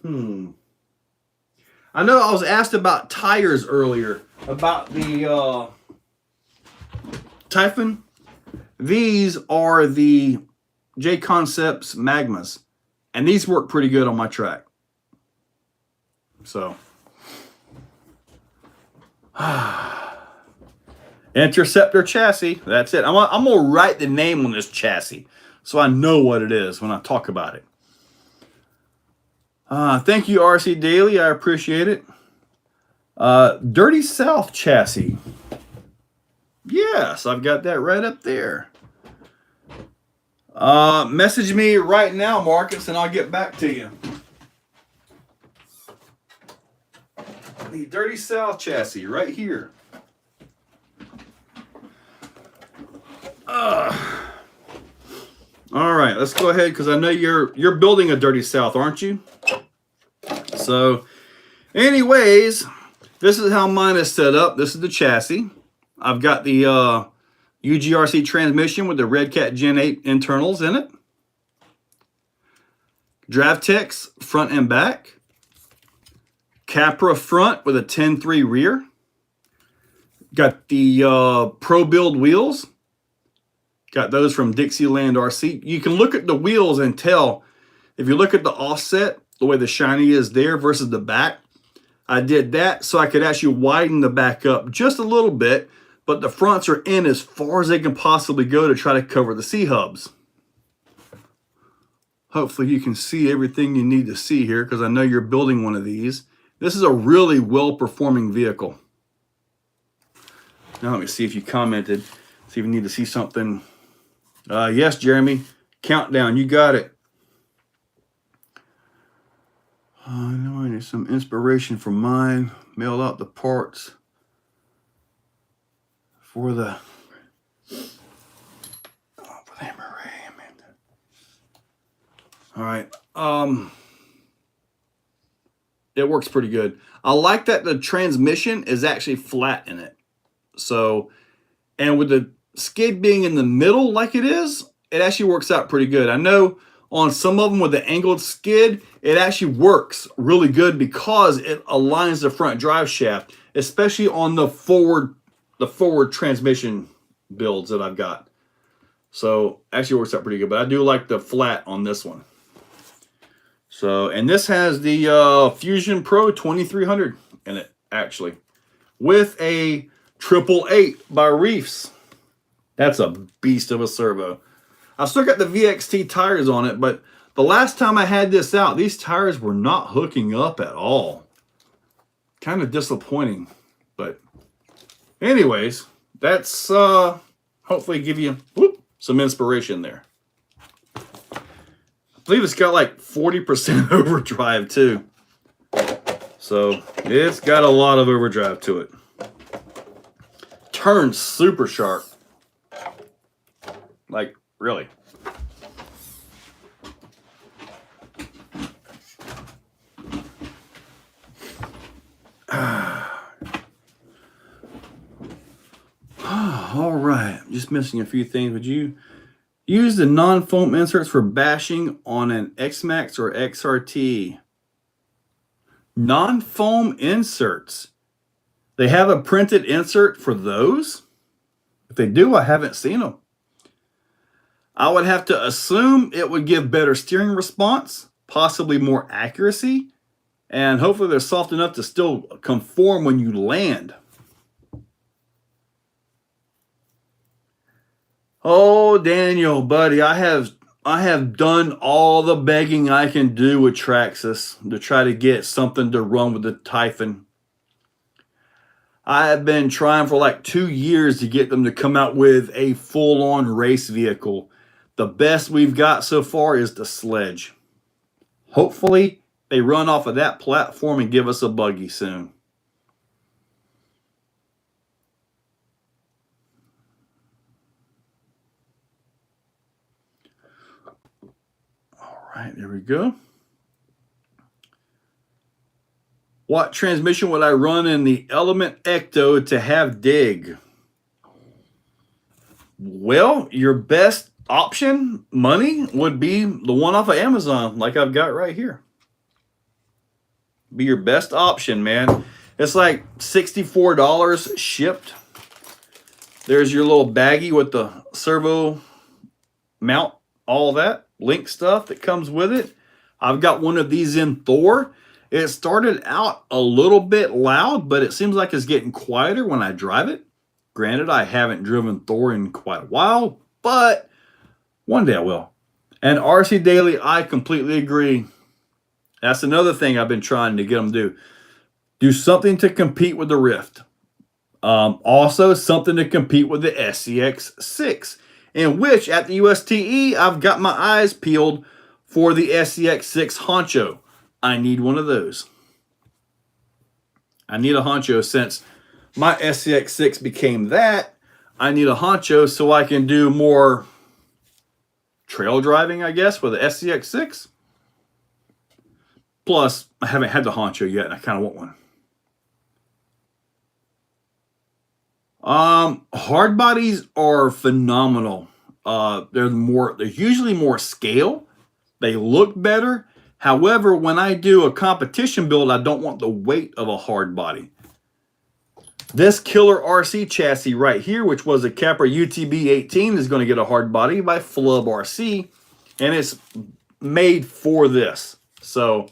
I know I was asked about tires earlier, about the Typhon. These are the J Concepts Magmas, and these work pretty good on my track. So, Interceptor chassis. That's it. I'm gonna write the name on this chassis so I know what it is when I talk about it. Thank you, RC Daily. I appreciate it. Dirty South chassis. Yes, I've got that right up there. Message me right now, Marcus, and I'll get back to you. The Dirty South chassis right here. All right, let's go ahead because I know you're building a Dirty South, aren't you? So, anyways, this is how mine is set up. This is the chassis. I've got the UGRC transmission with the Red Cat Gen 8 internals in it. DriveTex front and back. Capra front with a 10.3 rear. Got the Pro Build wheels. Got those from Dixieland RC. You can look at the wheels and tell, if you look at the offset, the way the shiny is there versus the back. I did that so I could actually widen the back up just a little bit, but the fronts are in as far as they can possibly go to try to cover the C-hubs. Hopefully you can see everything you need to see here because I know you're building one of these. This is a really well-performing vehicle. Now let me see if you commented. See if you need to see something. Yes, Jeremy. Countdown. You got it. I know I need some inspiration from mine. Mail out the parts for the MRA. All right. It works pretty good. I like that the transmission is actually flat in it. So, and with the skid being in the middle like it is, it actually works out pretty good. I know on some of them with the angled skid, it actually works really good because it aligns the front drive shaft, especially on the forward transmission builds that I've got. So actually works out pretty good, but I do like the flat on this one. So, and this has the Fusion Pro 2300 in it, actually, with a 888 by Reefs. That's a beast of a servo. I've still got the VXT tires on it, but the last time I had this out, these tires were not hooking up at all. Kind of disappointing, but anyways, that's hopefully give you some inspiration there. believe it's got like 40% overdrive too. So it's got a lot of overdrive to it. Turns super sharp. Like, really. All right, just missing a few things. Would you use the non-foam inserts for bashing on an X-Max or XRT? Non-foam inserts. They have a printed insert for those? If they do, I haven't seen them. I would have to assume it would give better steering response, possibly more accuracy, and hopefully they're soft enough to still conform when you land. Oh, Daniel, buddy, I have done all the begging I can do with Traxxas to try to get something to run with the Typhon. I have been trying for like 2 years to get them to come out with a full-on race vehicle. The best we've got so far is the Sledge. Hopefully, they run off of that platform and give us a buggy soon. All right, there we go. What transmission would I run in the Element Ecto to have dig? Well, your best option, money, would be the one off of Amazon, like I've got right here. Be your best option, man. It's like $64 shipped. There's your little baggie with the servo mount, all that link stuff that comes with it. I've got one of these in Thor. It started out a little bit loud, but it seems like it's getting quieter when I drive it. Granted, I haven't driven Thor in quite a while, but one day I will. And RC Daily, I completely agree. That's another thing I've been trying to get them to do. Do something to compete with the Rift. Also, something to compete with the SCX6, in which at the USTE, I've got my eyes peeled for the SCX6 Honcho. I need one of those. I need a Honcho since my SCX6 became that. I need a Honcho so I can do more trail driving, I guess, with the SCX6. Plus, I haven't had the Honcho yet, and I kind of want one. Hard bodies are phenomenal. They're usually more scale. They look better. However, when I do a competition build, I don't want the weight of a hard body. This killer RC chassis right here, which was a Capra UTB 18, is going to get a hard body by Flub RC, and it's made for this. So,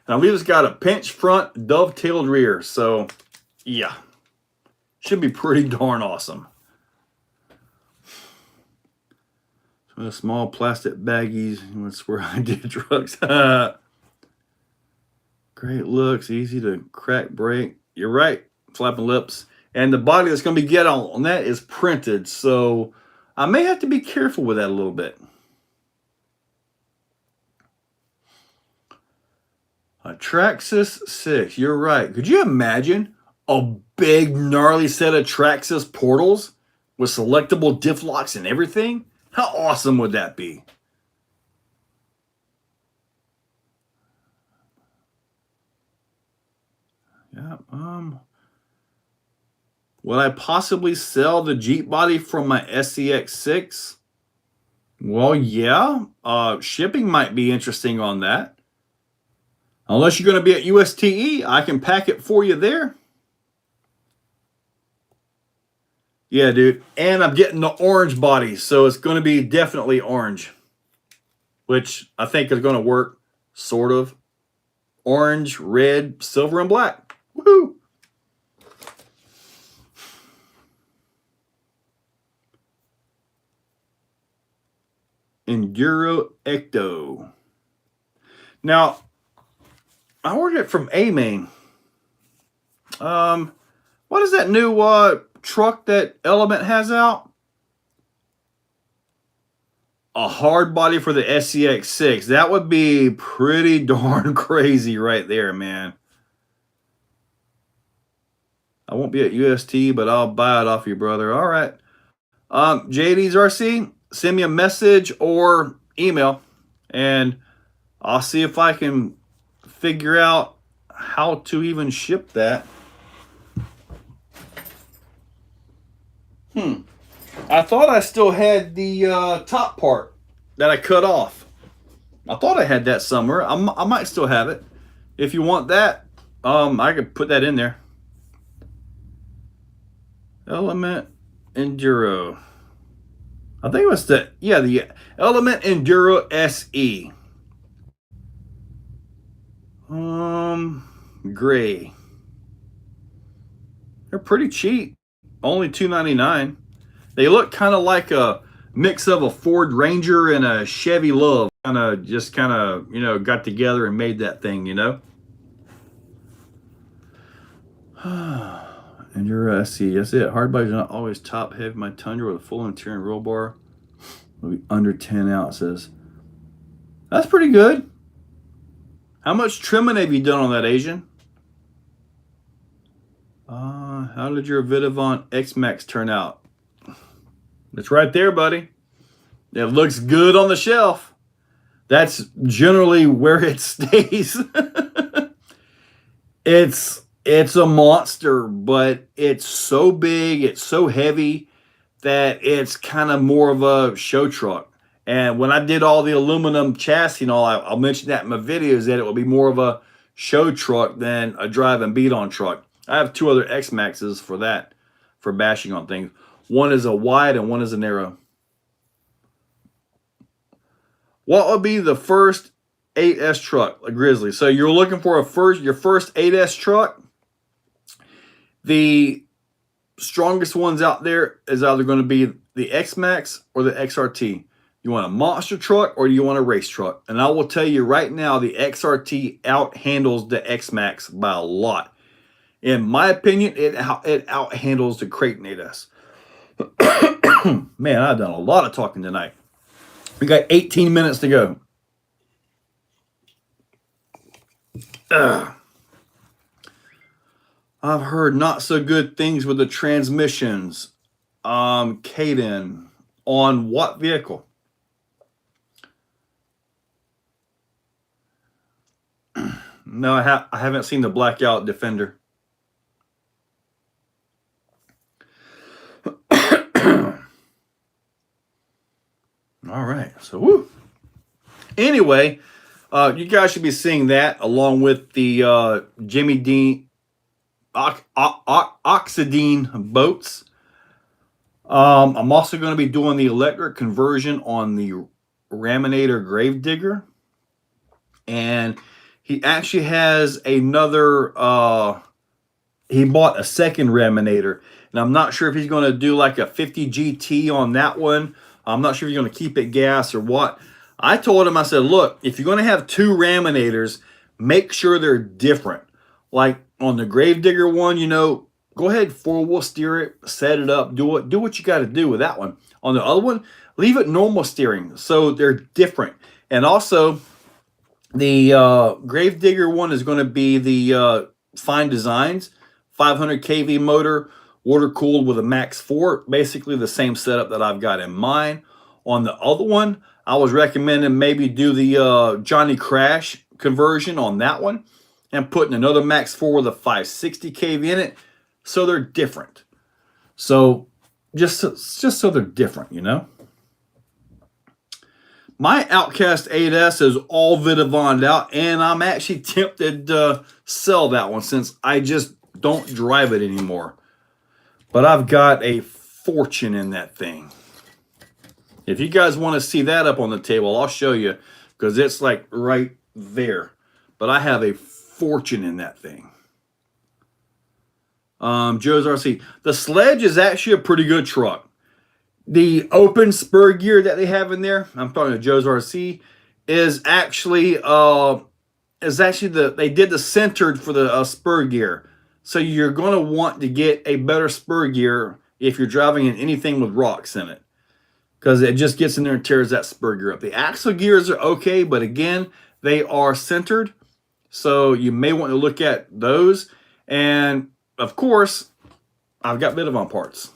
and I believe it's got a pinch front, dovetailed rear. So, yeah, should be pretty darn awesome. So, small plastic baggies. That's where I did drugs. Great looks, easy to crack brake. You're right, flapping lips. And the body that's going to be get on that is printed. So I may have to be careful with that a little bit. A Traxxas 6, you're right. Could you imagine a big gnarly set of Traxxas portals with selectable diff locks and everything? How awesome would that be? Yeah, would I possibly sell the Jeep body from my SCX6? Well, yeah. Shipping might be interesting on that. Unless you're going to be at USTE, I can pack it for you there. Yeah, dude. And I'm getting the orange body, so it's going to be definitely orange. Which I think is going to work, sort of. Orange, red, silver, and black. Woohoo! Enduro Ecto. Now, I ordered it from A-Main. What is that new truck that Element has out? a hard body for the SCX6. That would be pretty darn crazy right there, man. I won't be at UST, but I'll buy it off you, brother. All right. JD's RC, send me a message or email, and I'll see if I can figure out how to even ship that. I thought I still had the top part that I cut off. I thought I had that somewhere. I might still have it. If you want that, I could put that in there. Element Enduro. I think it was the Element Enduro SE. Gray. They're pretty cheap. Only $2.99. They look kind of like a mix of a Ford Ranger and a Chevy Love. Kind of, got together and made that thing, Enduro SE, that's it. Hard bodies are not always top heavy. My Tundra with a full interior and roll bar will be under 10 ounces. That's pretty good. How much trimming have you done on that, Asian? How did your Vidavant X-Max turn out? It's right there, buddy. It looks good on the shelf. That's generally where it stays. It's a monster, but it's so big, it's so heavy that it's kind of more of a show truck. And when I did all the aluminum chassis and all, I'll mention that in my videos, that it will be more of a show truck than a drive and beat on truck. I have two other X-Maxes for that, for bashing on things. One is a wide and one is a narrow. What would be the first 8S truck, a Grizzly? So you're looking for your first 8S truck. The strongest ones out there is either going to be the X-Max or the XRT. You want a monster truck or do you want a race truck? And I will tell you right now, the XRT out-handles the X-Max by a lot. In my opinion, it out-handles the Creighton 8S. Man, I've done a lot of talking tonight. We got 18 minutes to go. I've heard not so good things with the transmissions. Caden, on what vehicle? No, I haven't seen the Blackout Defender. All right, so woo. Anyway, you guys should be seeing that along with the Jimmy Dean Oxidine boats. I'm also going to be doing the electric conversion on the Raminator Gravedigger. And he actually has another, he bought a second Raminator. And I'm not sure if he's going to do like a 50 GT on that one. I'm not sure if he's going to keep it gas or what. I told him, I said, look, if you're going to have two Raminators, make sure they're different. Like on the Gravedigger one, go ahead, four-wheel steer it, set it up, do what you got to do with that one. On the other one, leave it normal steering so they're different. And also, the Gravedigger one is going to be the Fine Designs 500 kV motor, water-cooled with a Max 4, basically the same setup that I've got in mine. On the other one, I was recommending maybe do the Johnny Crash conversion on that one and putting another Max 4 with a 560 kV in it, so they're different. So just so they're different, My Outcast 8S is all Vidavond out, and I'm actually tempted to sell that one since I just don't drive it anymore. But I've got a fortune in that thing. If you guys want to see that up on the table, I'll show you, because it's like right there. But I have a fortune in that thing. Joe's RC. The Sledge is actually a pretty good truck. The open spur gear that they have in there, I'm talking to Joe's RC, is actually they did the centered for the spur gear. So you're going to want to get a better spur gear if you're driving in anything with rocks in it. because it just gets in there and tears that spur gear up. The axle gears are okay, but again, they are centered. So you may want to look at those. And of course, I've got Vidavon parts.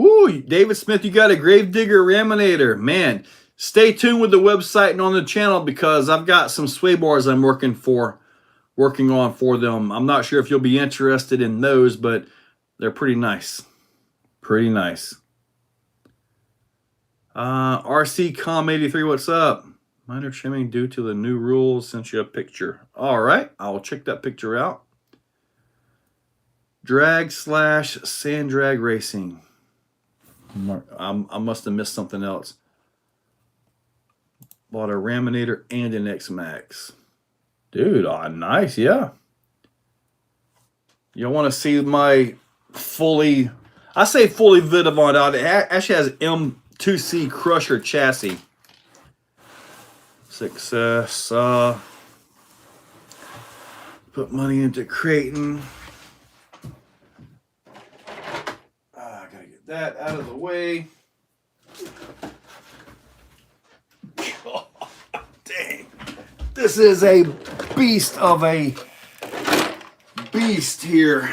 Ooh, David Smith, you got a Gravedigger Raminator. Man, stay tuned with the website and on the channel because I've got some sway bars I'm working on for them. I'm not sure if you'll be interested in those, but they're pretty nice. Pretty nice. RC Com 83, what's up? Minor trimming due to the new rules. Sent you a picture. All right, I'll check that picture out. Drag / sand drag racing. I must have missed something else. Bought a Raminator and an X-Max. Dude, nice, yeah. You want to see my fully Vidavon out. It actually has M2C Crusher chassis. Success. Put money into Creighton. I gotta get that out of the way. Oh, dang. This is a beast of a beast here.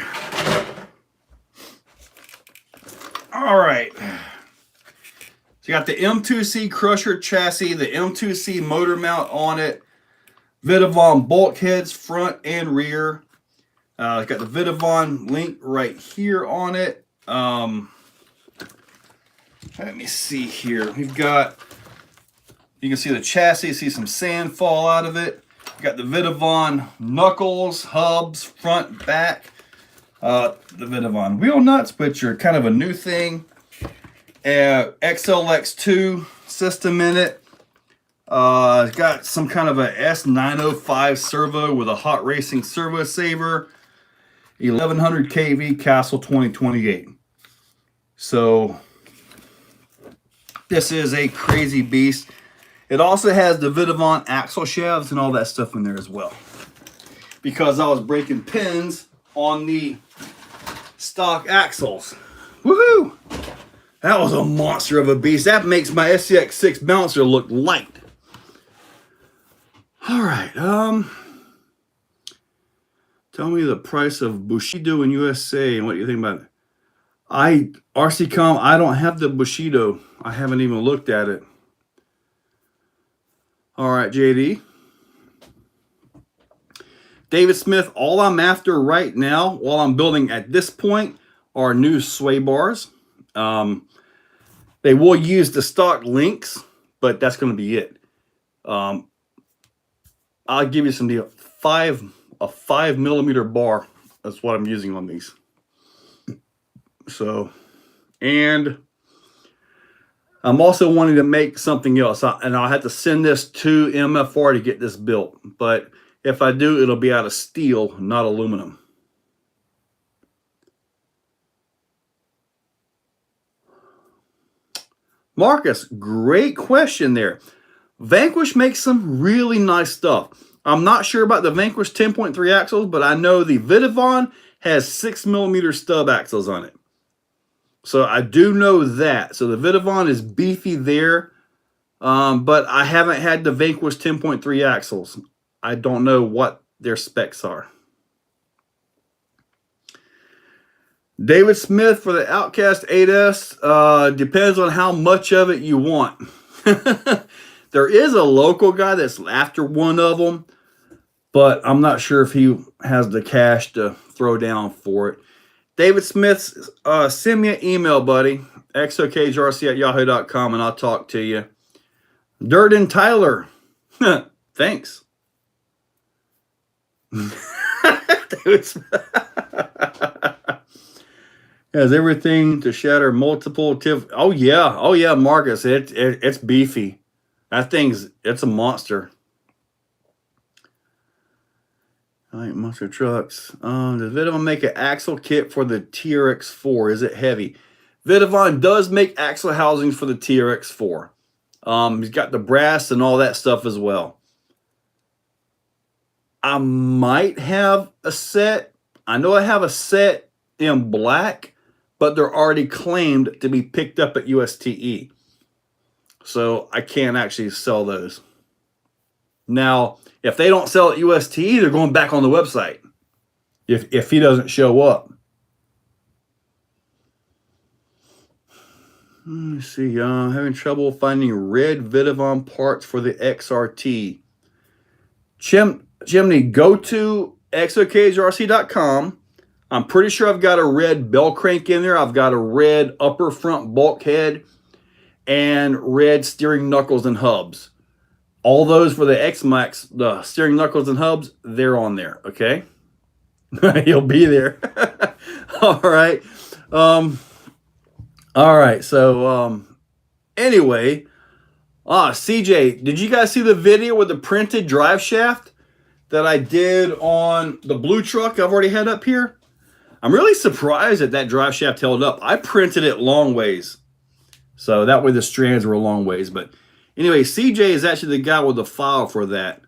All right. So you got the M2C Crusher chassis, the M2C motor mount on it, Vidavon bulkheads front and rear. It's got the Vidavon link right here on it. Let me see here. We've got, you can see the chassis, see some sand fall out of it. We've got the Vidavon knuckles, hubs, front, back. The Vidavon wheel nuts, which are kind of a new thing. XLX2 system in it. It's got some kind of a S905 servo with a hot racing servo saver. 1100 kV Castle 2028. So this is a crazy beast. It also has the Vidavon axle shafts and all that stuff in there as well. Because I was breaking pins on the stock axles. Woohoo! That was a monster of a beast. That makes my SCX6 bouncer look light. All right. Tell me the price of Bushido in USA and what you think about it. RCCom, I don't have the Bushido. I haven't even looked at it. All right, JD. David Smith, all I'm after right now, while I'm building at this point, are new sway bars. They will use the stock links, but that's going to be it. I'll give you some deal. A 5mm bar. That's what I'm using on these. So, and I'm also wanting to make something else. And I'll have to send this to MFR to get this built. But if I do, it'll be out of steel, not aluminum. Marcus, great question there. Vanquish makes some really nice stuff. I'm not sure about the Vanquish 10.3 axles, but I know the Vidavon has 6mm stub axles on it. So I do know that. So the Vidavon is beefy there, but I haven't had the Vanquish 10.3 axles. I don't know what their specs are. David Smith for the Outcast 8S. Depends on how much of it you want. There is a local guy that's after one of them, but I'm not sure if he has the cash to throw down for it. David Smith, send me an email, buddy. exocagerc@yahoo.com, and I'll talk to you. Dirt and Tyler. Thanks. David Smith. Has everything to shatter multiple tiff. Oh yeah, Marcus. It's beefy. It's a monster. I like monster trucks. Does Vidavon make an axle kit for the TRX4? Is it heavy? Vidavon does make axle housings for the TRX4. He's got the brass and all that stuff as well. I might have a set. I know I have a set in black. but they're already claimed to be picked up at USTE. So I can't actually sell those. Now, if they don't sell at USTE, they're going back on the website if he doesn't show up. Let me see. Having trouble finding red Vidavon parts for the XRT. Chimney, go to exocagerc.com. I'm pretty sure I've got a red bell crank in there. I've got a red upper front bulkhead and red steering knuckles and hubs. All those for the X-Max, the steering knuckles and hubs, they're on there, okay? He'll be there. All right. All right, so anyway, CJ, did you guys see the video with the printed drive shaft that I did on the blue truck I've already had up here? I'm really surprised that drive shaft held up. I printed it long ways, so that way the strands were long ways. But anyway, CJ is actually the guy with the file for that.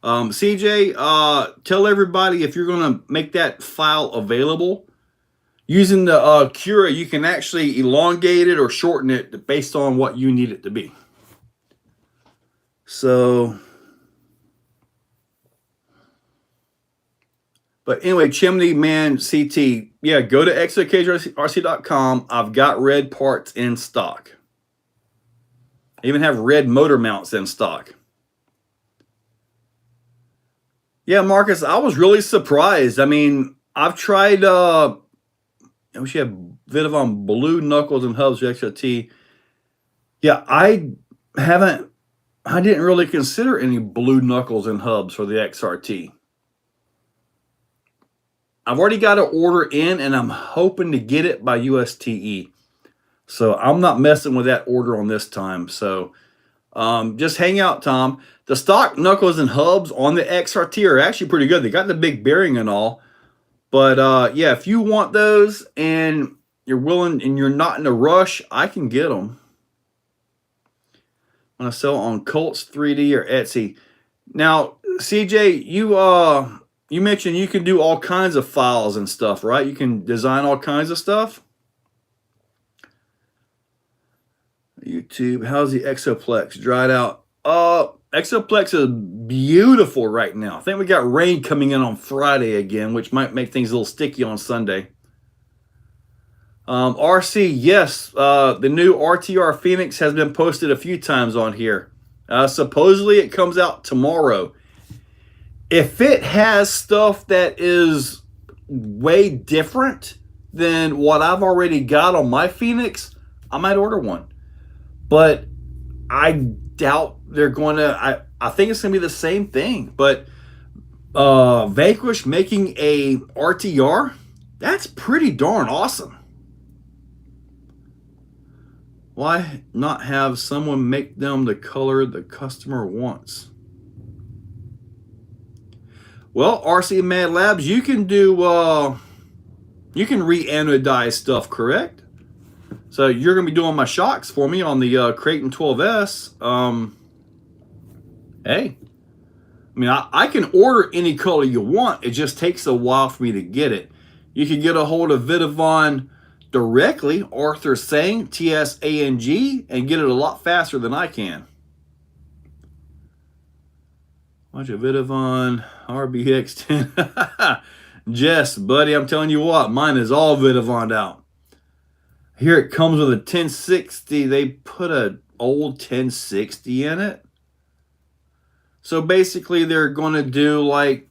CJ, tell everybody if you're going to make that file available. Using the Cura, you can actually elongate it or shorten it based on what you need it to be. So, but anyway, Chimney Man CT, yeah, go to exocagerc.com. I've got red parts in stock. I even have red motor mounts in stock. Yeah, Marcus, I was really surprised. I mean, I've tried, she had Vidavon blue knuckles and hubs for XRT. Yeah, I didn't really consider any blue knuckles and hubs for the XRT. I've already got an order in, and I'm hoping to get it by USTE. So I'm not messing with that order on this time. So just hang out, Tom. The stock knuckles and hubs on the XRT are actually pretty good. They got the big bearing and all. But yeah, if you want those and you're willing and you're not in a rush, I can get them. I'm going to sell on Colts 3D or Etsy. Now, CJ, you mentioned you can do all kinds of files and stuff, right? You can design all kinds of stuff. YouTube, how's the Exoplex? Dried out. Exoplex is beautiful right now. I think we got rain coming in on Friday again, which might make things a little sticky on Sunday. RC, yes, the new RTR Phoenix has been posted a few times on here. Supposedly it comes out tomorrow. If it has stuff that is way different than what I've already got on my Phoenix, I might order one. But I doubt they're going to, I think it's going to be the same thing. But Vanquish making a RTR, that's pretty darn awesome. Why not have someone make them the color the customer wants? Well, RC Mad Labs, you can do, you can re-anodize stuff, correct? So you're going to be doing my shocks for me on the Creighton 12S. Hey, I mean, I can order any color you want. It just takes a while for me to get it. You can get a hold of Vidavon directly, Arthur Sang, TSANG, and get it a lot faster than I can. Watch a Vidavon RBX10. Jess, buddy, I'm telling you what, mine is all Vidavoned out. Here it comes with a 1060. They put an old 1060 in it. So basically they're going to do like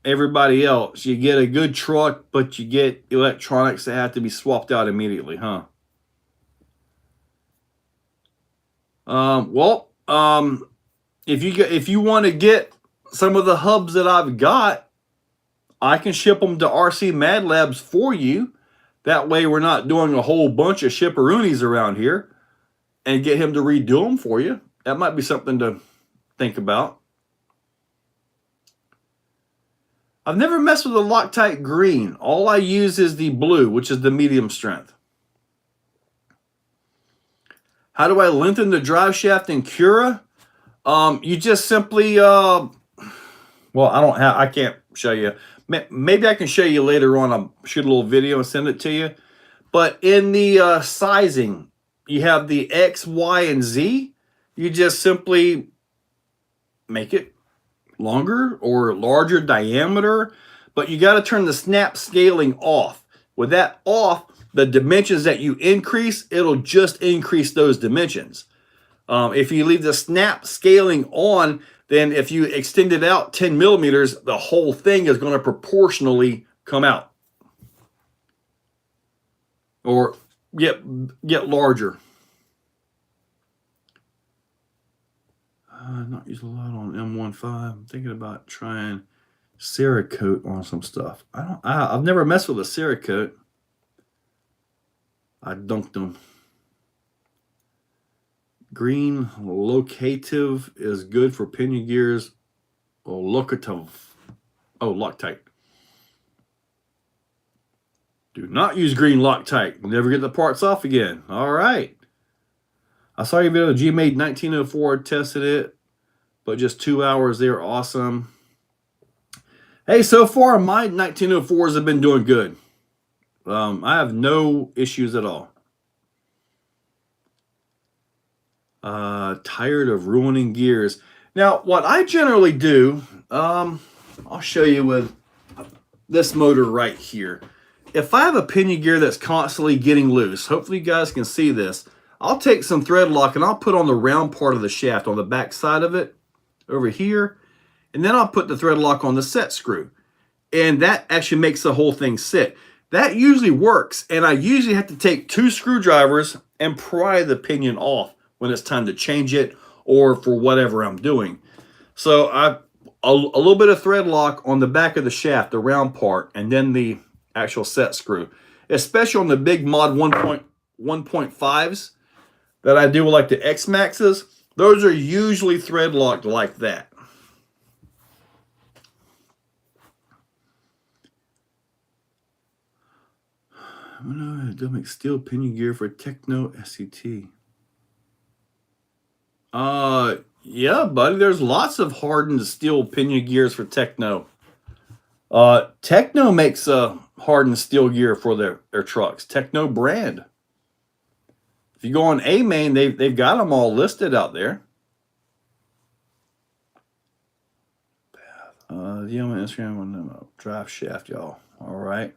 everybody else. You get a good truck, but you get electronics that have to be swapped out immediately, huh? If you want to get some of the hubs that I've got, I can ship them to RC Mad Labs for you. That way we're not doing a whole bunch of shipperoonies around here, and get him to redo them for you. That might be something to think about. I've never messed with the Loctite green. All I use is the blue, which is the medium strength. How do I lengthen the drive shaft in Cura? You just simply, well, I can't show you. Maybe I can show you later on. I'll shoot a little video and send it to you. But in the sizing, you have the X, Y, and Z. You just simply make it longer or larger diameter, but you got to turn the snap scaling off. With that off, the dimensions that you increase, it'll just increase those dimensions. If you leave the snap scaling on, then if you extend it out 10 millimeters, the whole thing is going to proportionally come out or get larger. Not use a lot on M15. I'm thinking about trying Cerakote on some stuff. I've never messed with a Cerakote. I dunked them. Green locative is good for pinion gears. Or locative. Oh, Loctite. Do not use green Loctite. Never get the parts off again. All right. I saw your video. G-Made 1904 tested it, but just 2 hours. They were awesome. Hey, so far my 1904s have been doing good. I have no issues at all. Tired of ruining gears. Now, what I generally do, I'll show you with this motor right here. If I have a pinion gear that's constantly getting loose, hopefully you guys can see this, I'll take some thread lock and I'll put on the round part of the shaft on the back side of it over here, and then I'll put the thread lock on the set screw, and that actually makes the whole thing sit. That usually works, and I usually have to take 2 screwdrivers and pry the pinion off when it's time to change it or for whatever I'm doing. So a little bit of thread lock on the back of the shaft, the round part, and then the actual set screw. Especially on the big mod 1.5s that I do with like the X Maxes, those are usually thread locked like that. I'm gonna make steel pinion gear for Techno SCT. Yeah, buddy. There's lots of hardened steel pinion gears for Techno. Techno makes a hardened steel gear for their trucks. Techno brand. If you go on A-Main, they've got them all listed out there. The on Instagram drive shaft, y'all. All right.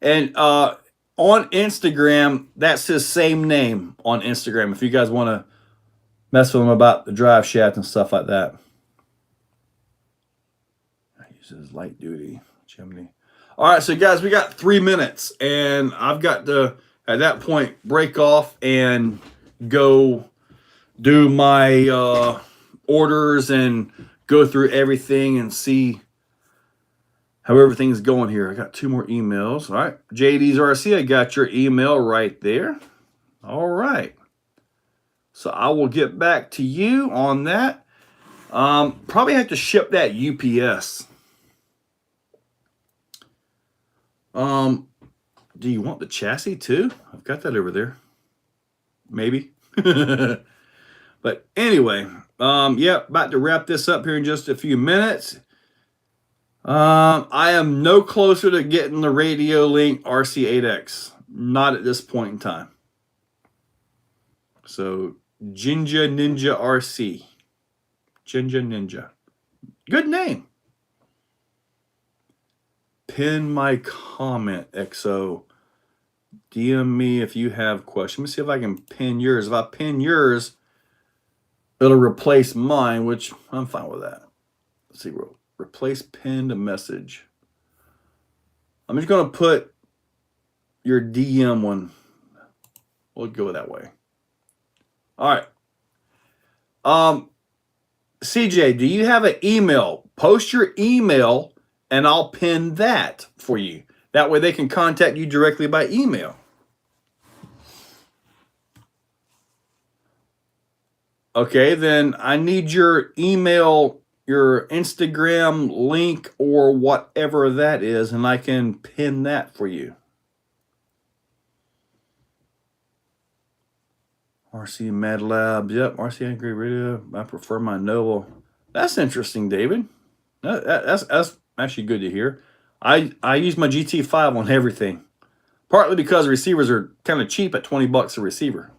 And on Instagram, that's his same name on Instagram. If you guys want to mess with him about the drive shaft and stuff like that. I use his light duty chimney. All right, so guys, we got 3 minutes, and I've got to, at that point, break off and go do my orders and go through everything and see how everything's going here. I got 2 more emails. All right, JD's RC, I got your email right there. All right. So I will get back to you on that. Probably have to ship that UPS. Do you want the chassis too? I've got that over there. Maybe. But anyway, yeah, about to wrap this up here in just a few minutes. I am no closer to getting the Radio Link RC8X. Not at this point in time. So, Jinja Ninja RC. Jinja Ninja. Good name. Pin my comment, Exo. DM me if you have questions. Let me see if I can pin yours. If I pin yours, it'll replace mine, which I'm fine with that. Let's see, replace pinned message. I'm just going to put your DM one. We'll go that way. All right. CJ, do you have an email? Post your email and I'll pin that for you. That way they can contact you directly by email. Okay, then I need your email, your Instagram link or whatever that is, and I can pin that for you. RC Mad Labs. Yep, RC Angry Radio. I prefer my Nova. That's interesting, David. That's actually good to hear. I use my GT5 on everything. Partly because receivers are kind of cheap at 20 bucks a receiver.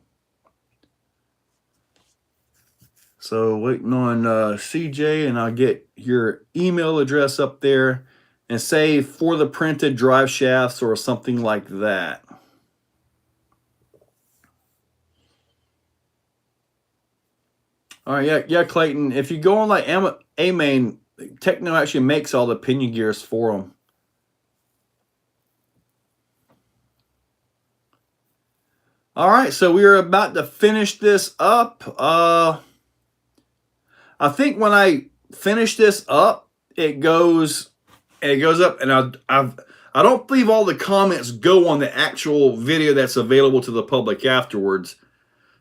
So waiting on CJ, and I'll get your email address up there and say for the printed drive shafts or something like that. All right, yeah, Clayton. If you go on like A-Main, Techno actually makes all the pinion gears for them. All right, so we are about to finish this up. I think when I finish this up, it goes up, and I don't believe all the comments go on the actual video that's available to the public afterwards.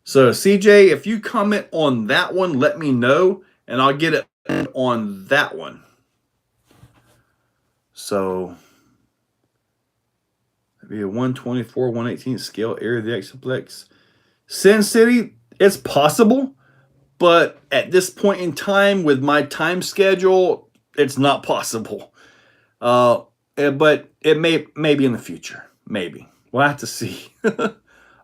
So CJ, if you comment on that one, let me know, and I'll get it on that one. So maybe a 124, 118 scale area of the Exoplex. Sin City, it's possible. But at this point in time, with my time schedule, it's not possible. But it may be in the future. Maybe. We'll have to see. All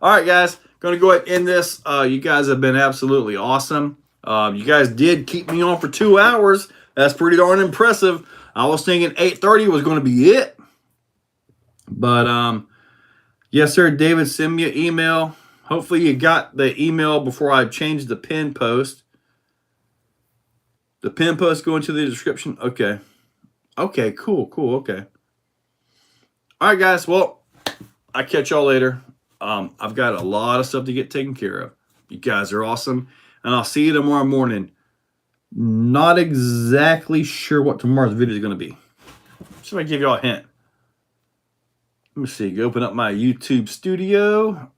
right, guys. Going to go ahead and end this. You guys have been absolutely awesome. You guys did keep me on for 2 hours. That's pretty darn impressive. I was thinking 8:30 was going to be it. But, yes, sir, David, send me an email. Hopefully you got the email before I changed the pin post. The pin post go into the description. Okay. Okay, cool, okay. All right, guys. Well, I'll catch y'all later. I've got a lot of stuff to get taken care of. You guys are awesome. And I'll see you tomorrow morning. Not exactly sure what tomorrow's video is going to be. Just going to give y'all a hint. Let me see. Go open up my YouTube studio.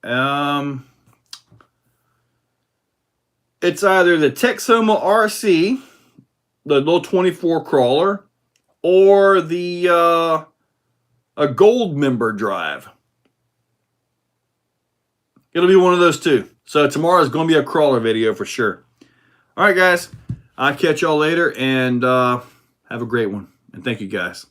It's either the Texoma RC, the little 24 crawler, or the a gold member drive. It'll be one of those two. So tomorrow is going to be a crawler video for sure. All right, guys. I'll catch y'all later, and have a great one. And thank you, guys.